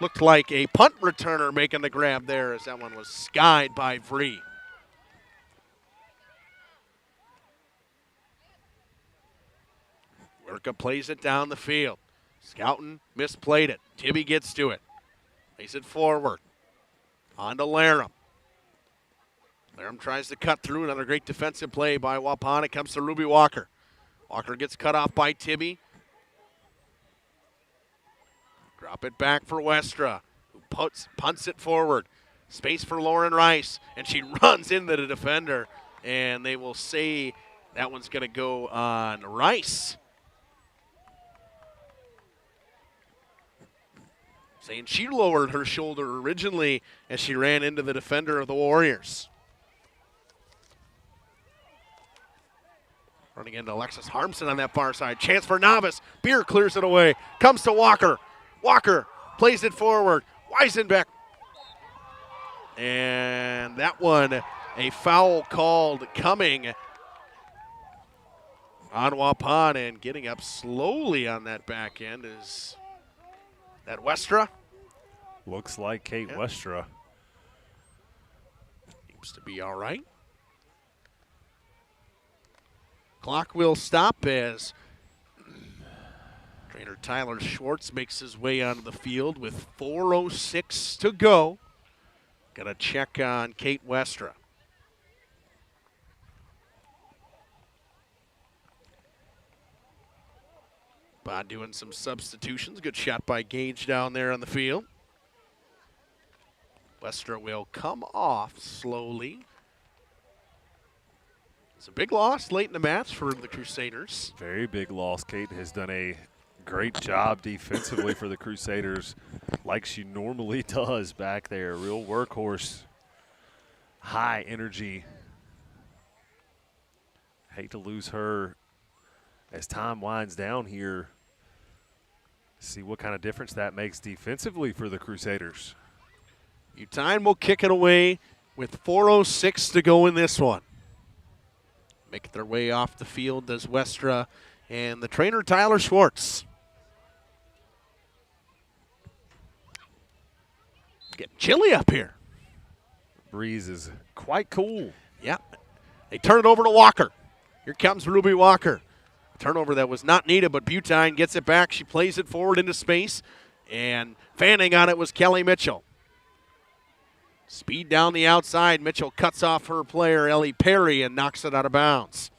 looked like a punt returner making the grab there as that one was skied by Vree. Yorka plays it down the field. Scouten misplayed it. Tibby gets to it. Plays it forward. On to Laram. Laram tries to cut through. Another great defensive play by Waupun. It comes to Ruby Walker. Walker gets cut off by Tibby. Drop it back for Westra, who punts it forward. Space for Lauren Rice, and she runs into the defender, and they will say that one's going to go on Rice. Saying she lowered her shoulder originally as she ran into the defender of the Warriors. Running into Alexis Harmson on that far side. Chance for Novice. Beer clears it away. Comes to Walker. Walker plays it forward. Weisenbeck. And that one, a foul called coming on Waupun, and getting up slowly on that back end is that Westra. Looks like Kate Westra. Seems to be all right. Clock will stop as trainer Tyler Schwartz makes his way onto the field with 4:06 to go. Got to check on Kate Westra. Bod doing some substitutions. Good shot by Gage down there on the field. Westra will come off slowly. It's a big loss late in the match for the Crusaders. Very big loss. Kate has done a great job defensively for the Crusaders, like she normally does back there. Real workhorse, high energy. Hate to lose her as time winds down here. See what kind of difference that makes defensively for the Crusaders. Utine will kick it away with 4:06 to go in this one. Make their way off the field does Westra and the trainer Tyler Schwartz. Getting chilly up here. Breeze is quite cool. Yeah. They turn it over to Walker. Here comes Ruby Walker. Turnover that was not needed, but Butine gets it back. She plays it forward into space, and fanning on it was Kelly Mitchell. Speed down the outside. Mitchell cuts off her player, Ellie Perry, and knocks it out of bounds.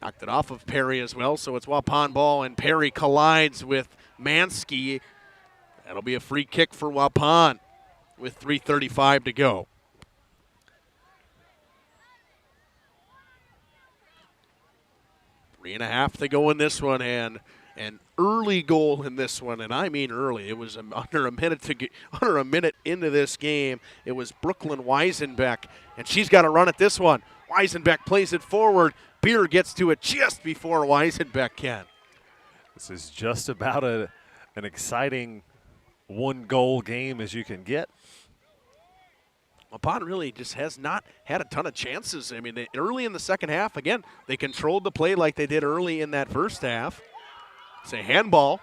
Knocked it off of Perry as well, so it's Waupun ball, and Perry collides with Mansky. That'll be a free kick for Waupun with 3:35 to go. Three and a half to go in this one, and an early goal in this one, and I mean early. It was under a minute into this game. It was Brooklyn Weisenbeck, and she's got to run at this one. Weisenbeck plays it forward. Beer gets to it just before Weisenbeck can. This is just about an exciting one-goal game as you can get. Waupun really just has not had a ton of chances. I mean, early in the second half, again, they controlled the play like they did early in that first half. It's a handball.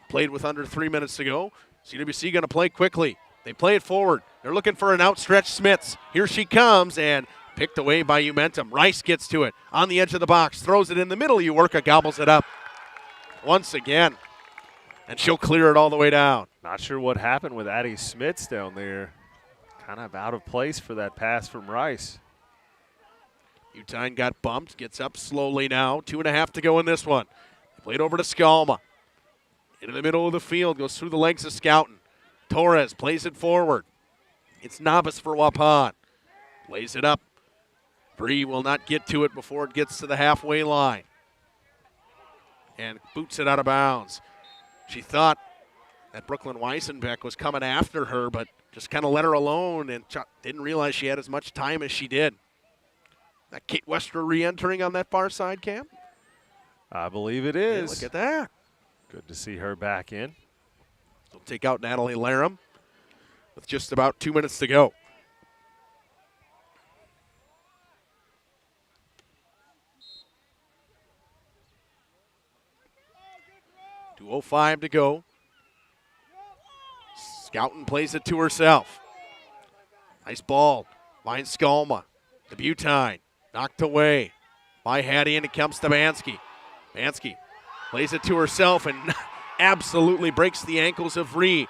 Played with under 3 minutes to go. CWC going to play quickly. They play it forward. They're looking for an outstretched Smits. Here she comes, and picked away by Umentum. Rice gets to it on the edge of the box, throws it in the middle. Uwerka gobbles it up once again, and she'll clear it all the way down. Not sure what happened with Addie Smits down there. Kind of out of place for that pass from Rice. Utine got bumped, gets up slowly now. 2.5 to go in this one. Played over to Skalma. Into the middle of the field, goes through the legs of Scouten. Torres plays it forward. It's Novice for Waupun. Plays it up Bree will not get to it before it gets to the halfway line. And boots it out of bounds. She thought that Brooklyn Weisenbeck was coming after her, but just kind of let her alone and didn't realize she had as much time as she did. That Kate Westra re-entering on that far side, Cam? I believe it is. Yeah, look at that. Good to see her back in. They'll take out Natalie Laram with just about 2 minutes to go. .205 to go. Scouten plays it to herself. Nice ball. Finds Skalma. The Butine. Knocked away by Hattie, and it comes to Bansky. Bansky plays it to herself and absolutely breaks the ankles of Ree.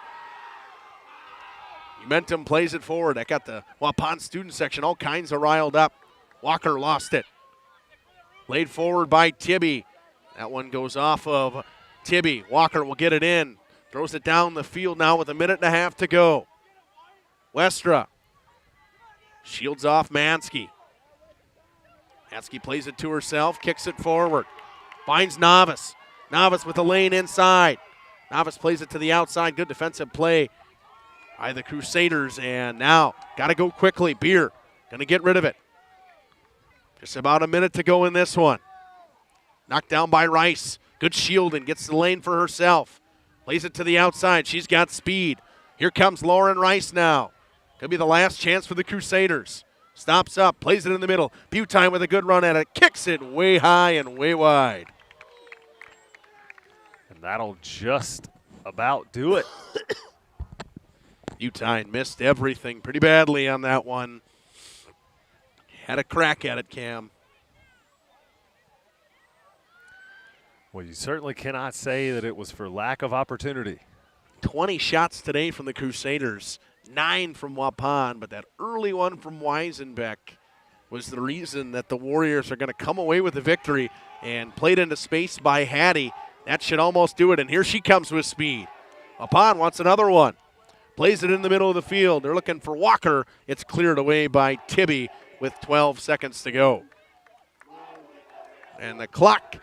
Momentum plays it forward. That got the Waupun student section all kinds of riled up. Walker lost it. Laid forward by Tibby. That one goes off of Tibby. Walker will get it in. Throws it down the field now with 1.5 minutes to go. Westra shields off Mansky. Mansky plays it to herself, kicks it forward. Finds Novice. Novice with the lane inside. Novice plays it to the outside. Good defensive play by the Crusaders. And now, got to go quickly. Beer going to get rid of it. Just about 1 minute to go in this one. Knocked down by Rice. Good shielding. Gets the lane for herself. Plays it to the outside. She's got speed. Here comes Lauren Rice now. Could be the last chance for the Crusaders. Stops up. Plays it in the middle. Butine with a good run at it. Kicks it way high and way wide. And that'll just about do it. Butine missed everything pretty badly on that one. Had a crack at it, Cam. Well, you certainly cannot say that it was for lack of opportunity. 20 shots today from the Crusaders, 9 from Waupun, but that early one from Weisenbeck was the reason that the Warriors are going to come away with the victory, and played into space by Hattie. That should almost do it, and here she comes with speed. Waupun wants another one. Plays it in the middle of the field. They're looking for Walker. It's cleared away by Tibby with 12 seconds to go. And the clock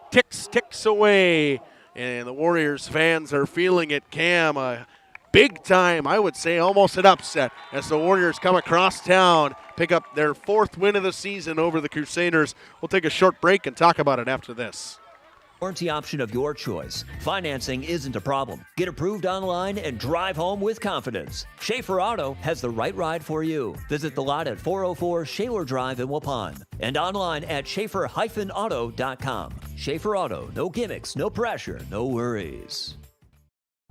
ticks away, and the Warriors fans are feeling it, Cam. A big time, I would say almost an upset, as the Warriors come across town, pick up their 4th win of the season over the Crusaders. We'll take a short break and talk about it after this. Warranty option of your choice. Financing isn't a problem. Get approved online and drive home with confidence. Schaefer Auto has the right ride for you. Visit the lot at 404 Shaler Drive in Waupun and online at schaefer-auto.com. Schaefer Auto, no gimmicks, no pressure, no worries.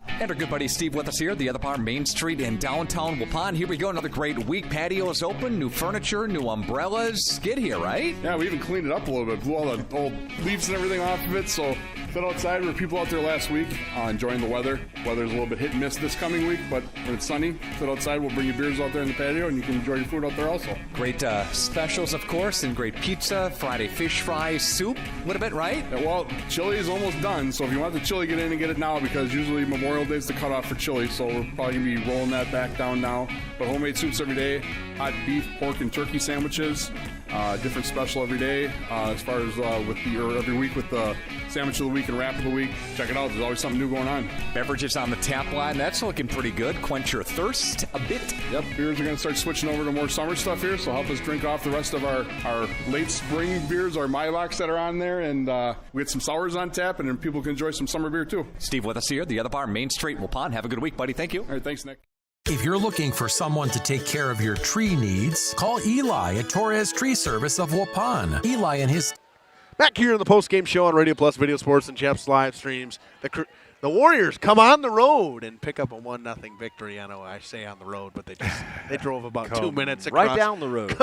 And our good buddy Steve with us here, the other part, Main Street in downtown Waupun. Here we go, another great week. Patio is open, new furniture, new umbrellas. Get here, right? Yeah, we even cleaned it up a little bit, blew all the old leaves and everything off of it. So, fit outside. There were people out there last week enjoying the weather. Weather's a little bit hit and miss this coming week, but when it's sunny, sit outside. We'll bring you beers out there in the patio, and you can enjoy your food out there also. Great specials, of course, and great pizza, Friday fish fry, soup, a little bit, right? Yeah, well, chili is almost done, so if you want the chili, get in and get it now, because usually Memorial Day is the cutoff for chili, so we're probably going to be rolling that back down now. But homemade soups every day, hot beef, pork, and turkey sandwiches, different special every day as far as every week with the sandwich of the week and wrap of the week. Check it out. There's always something new going on. Beverages on the tap line. That's looking pretty good. Quench your thirst a bit. Yep. Beers are going to start switching over to more summer stuff here, so help us drink off the rest of our late spring beers, our Milocks that are on there, and we get some sours on tap, and then people can enjoy some summer beer too. Steve with us here, the other bar, Main Street, Waupun. Have a good week, buddy. Thank you. All right. Thanks, Nick. If you're looking for someone to take care of your tree needs, call Eli at Torres Tree Service of Waupun. Eli and his... Back here in the post-game show on Radio Plus Video Sports and Jeff's live streams, the Warriors come on the road and pick up a 1-0 victory. I know I say on the road, but they drove about 2 minutes across. Right down the road.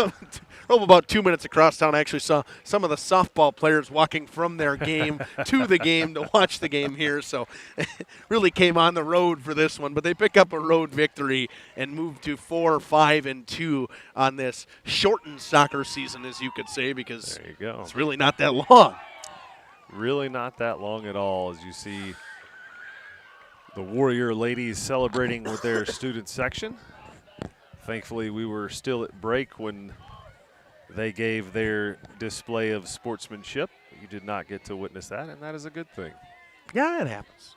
Drove about 2 minutes across town. I actually saw some of the softball players walking from their game to the game to watch the game here. So really came on the road for this one. But they pick up a road victory and move to 4-5-2 on this shortened soccer season, as you could say, because there you go. It's really not that long. Really not that long at all, as you see the Warrior ladies celebrating with their student section. Thankfully, we were still at break when they gave their display of sportsmanship. You did not get to witness that, and that is a good thing. Yeah, it happens.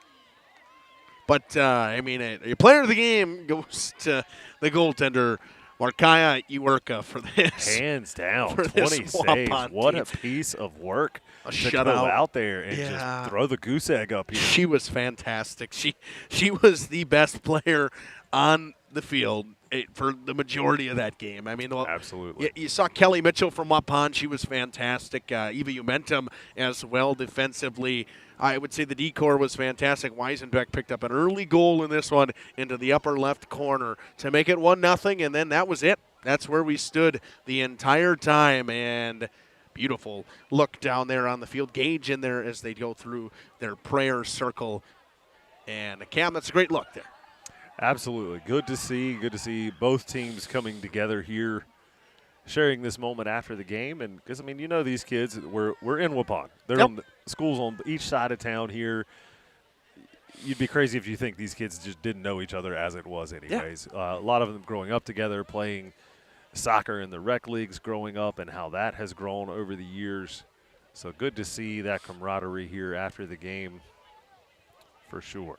But, your player of the game goes to the goaltender, Markaya Iwerka, for this. Hands down, for 20 this saves. Waupun What team. a piece of work A to shutout. go out there and just throw the goose egg up here. She was fantastic. She was the best player on the field for the majority of that game. I mean, absolutely. You saw Kelly Mitchell from Waupun. She was fantastic. Eva Umentum as well defensively. I would say the D-core was fantastic. Weisenbeck picked up an early goal in this one into the upper left corner to make it 1-0, and then that was it. That's where we stood the entire time, and beautiful look down there on the field. Gage in there as they go through their prayer circle. And Cam, that's a great look there. Absolutely. Good to see both teams coming together here, sharing this moment after the game. And because, these kids, we're in Waupun. They're on the schools on each side of town here. You'd be crazy if you think these kids just didn't know each other as it was anyways. A lot of them growing up together, playing soccer in the rec leagues growing up, and how that has grown over the years. So good to see that camaraderie here after the game for sure.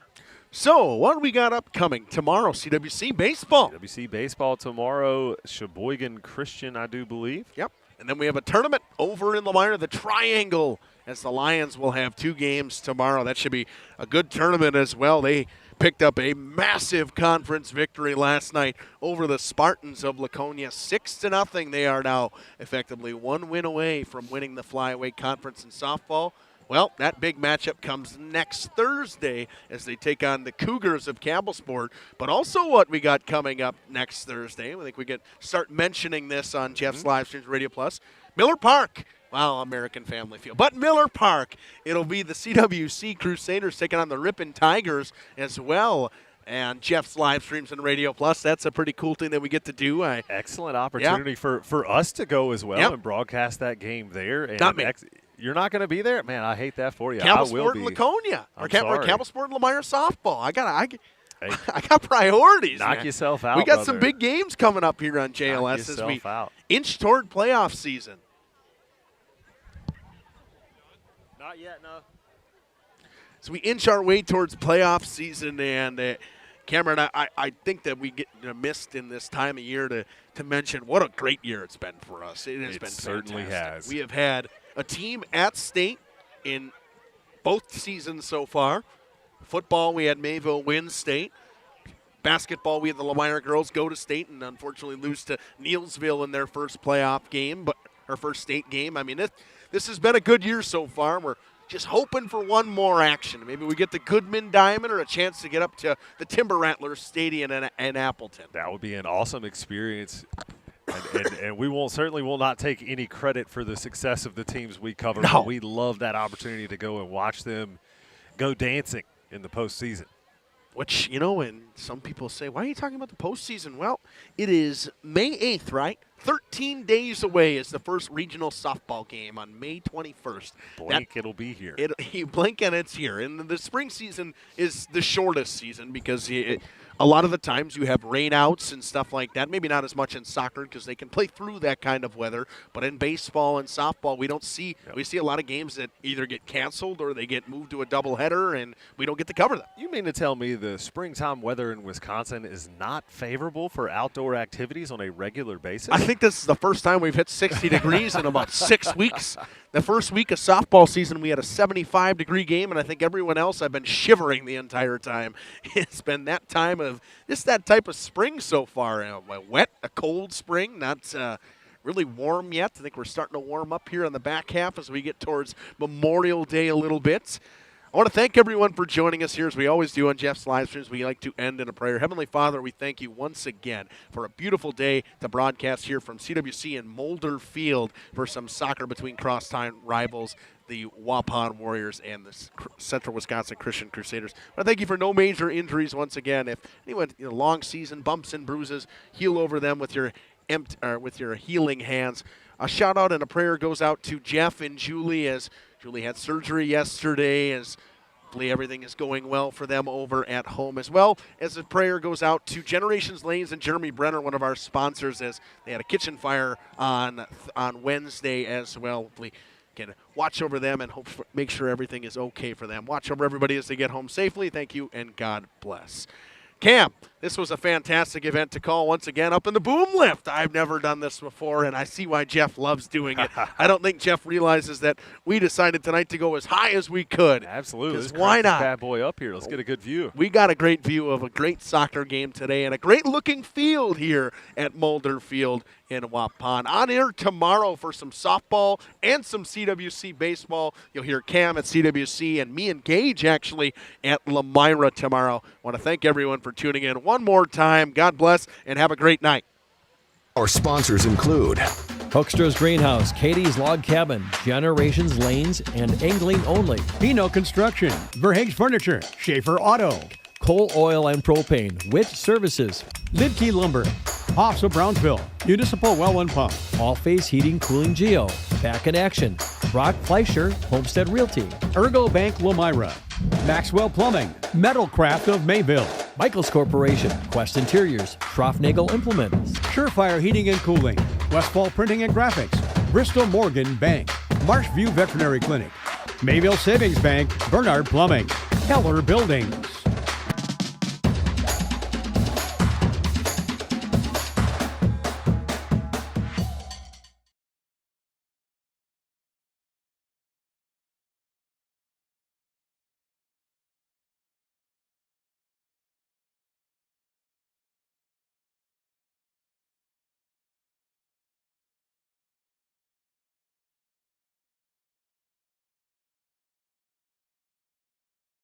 So, what do we got upcoming tomorrow? CWC baseball. CWC baseball tomorrow. Sheboygan Christian, I do believe. Yep. And then we have a tournament over in Lamar, the Triangle, as the Lions will have 2 games tomorrow. That should be a good tournament as well. They picked up a massive conference victory last night over the Spartans of Laconia. 6-0. They are now effectively 1 win away from winning the Flyweight Conference in softball. Well, that big matchup comes next Thursday as they take on the Cougars of Campbellsport. But also what we got coming up next Thursday, I think we could start mentioning this on Jeff's Live Streams Radio Plus, Miller Park. Well, American Family Field. But Miller Park, it'll be the CWC Crusaders taking on the Ripon Tigers as well. And Jeff's Live Streams and Radio Plus, that's a pretty cool thing that we get to do. Excellent opportunity for us to go as well and broadcast that game there. And not me. You're not going to be there? Man, I hate that for you. Campbellsport and Laconia. Or Campbellsport and Lamar softball. I got priorities. Knock yourself out, We got brother. some big games coming up here on JLS as we inch toward playoff season. Not yet, no. So we inch our way towards playoff season, and Cameron, I think that we get missed in this time of year to mention what a great year it's been for us. It has been certainly fantastic. has. We have had a team at state in both seasons so far. Football, we had Mayville win state. Basketball, we had the Lamar girls go to state and unfortunately lose to Neelsville in their first playoff game, but her first state game. This has been a good year so far. We're just hoping for one more action. Maybe we get the Goodman Diamond or a chance to get up to the Timber Rattlers Stadium in Appleton. That would be an awesome experience. And we certainly will not take any credit for the success of the teams we cover. No. But we love that opportunity to go and watch them go dancing in the postseason. Which, and some people say, why are you talking about the postseason? Well, it is May 8th, right? 13 days away is the first regional softball game on May 21st. It'll be here. You blink and it's here. And the spring season is the shortest season because a lot of the times you have rainouts and stuff like that. Maybe not as much in soccer because they can play through that kind of weather. But in baseball and softball, we see a lot of games that either get canceled or they get moved to a doubleheader, and we don't get to cover them. You mean to tell me the springtime weather in Wisconsin is not favorable for outdoor activities on a regular basis? I think this is the first time we've hit 60 degrees in about 6 weeks. The first week of softball season, we had a 75-degree game, and I think everyone else, I've been shivering the entire time. It's been that time of just that type of spring so far. A wet, a cold spring, not really warm yet. I think we're starting to warm up here on the back half as we get towards Memorial Day a little bit. I want to thank everyone for joining us here, as we always do on Jeff's Live Streams. We like to end in a prayer. Heavenly Father, we thank you once again for a beautiful day to broadcast here from CWC in Mulder Field for some soccer between crosstown rivals, the Waupun Warriors and the Central Wisconsin Christian Crusaders. I thank you for no major injuries once again. If anyone, long season bumps and bruises, heal over them with your healing hands. A shout out and a prayer goes out to Jeff and Julie, as Julie had surgery yesterday, as hopefully everything is going well for them over at home, as well as a prayer goes out to Generations Lanes and Jeremy Brenner, one of our sponsors, as they had a kitchen fire on Wednesday as well. Hopefully can watch over them and make sure everything is okay for them. Watch over everybody as they get home safely. Thank you, and God bless. Cam, this was a fantastic event to call once again up in the boom lift. I've never done this before, and I see why Jeff loves doing it. I don't think Jeff realizes that we decided tonight to go as high as we could. Absolutely. Let's why not? This bad boy up here. Let's get a good view. We got a great view of a great soccer game today and a great-looking field here at Mulder Field in Waupun. On air tomorrow for some softball and some CWC baseball. You'll hear Cam at CWC and me and Gage actually at Lemira tomorrow. I want to thank everyone for tuning in one more time. God bless and have a great night. Our sponsors include Hoekstra's Greenhouse, Katie's Log Cabin, Generations Lanes, and Angling Only. Pino Construction, Verhaeg's Furniture, Schaefer Auto, Coal Oil and Propane, Witt Services, Lidkey Lumber, Hoffs of Brownsville, Municipal Well and Pump, All Face Heating, Cooling Geo, Back in Action, Brock Fleischer, Homestead Realty, Ergo Bank Lemira, Maxwell Plumbing, Metalcraft of Mayville, Michaels Corporation, Quest Interiors, Schroffnagel Implements, Surefire Heating and Cooling, Westfall Printing and Graphics, Bristol Morgan Bank, Marshview Veterinary Clinic, Mayville Savings Bank, Bernard Plumbing, Keller Buildings.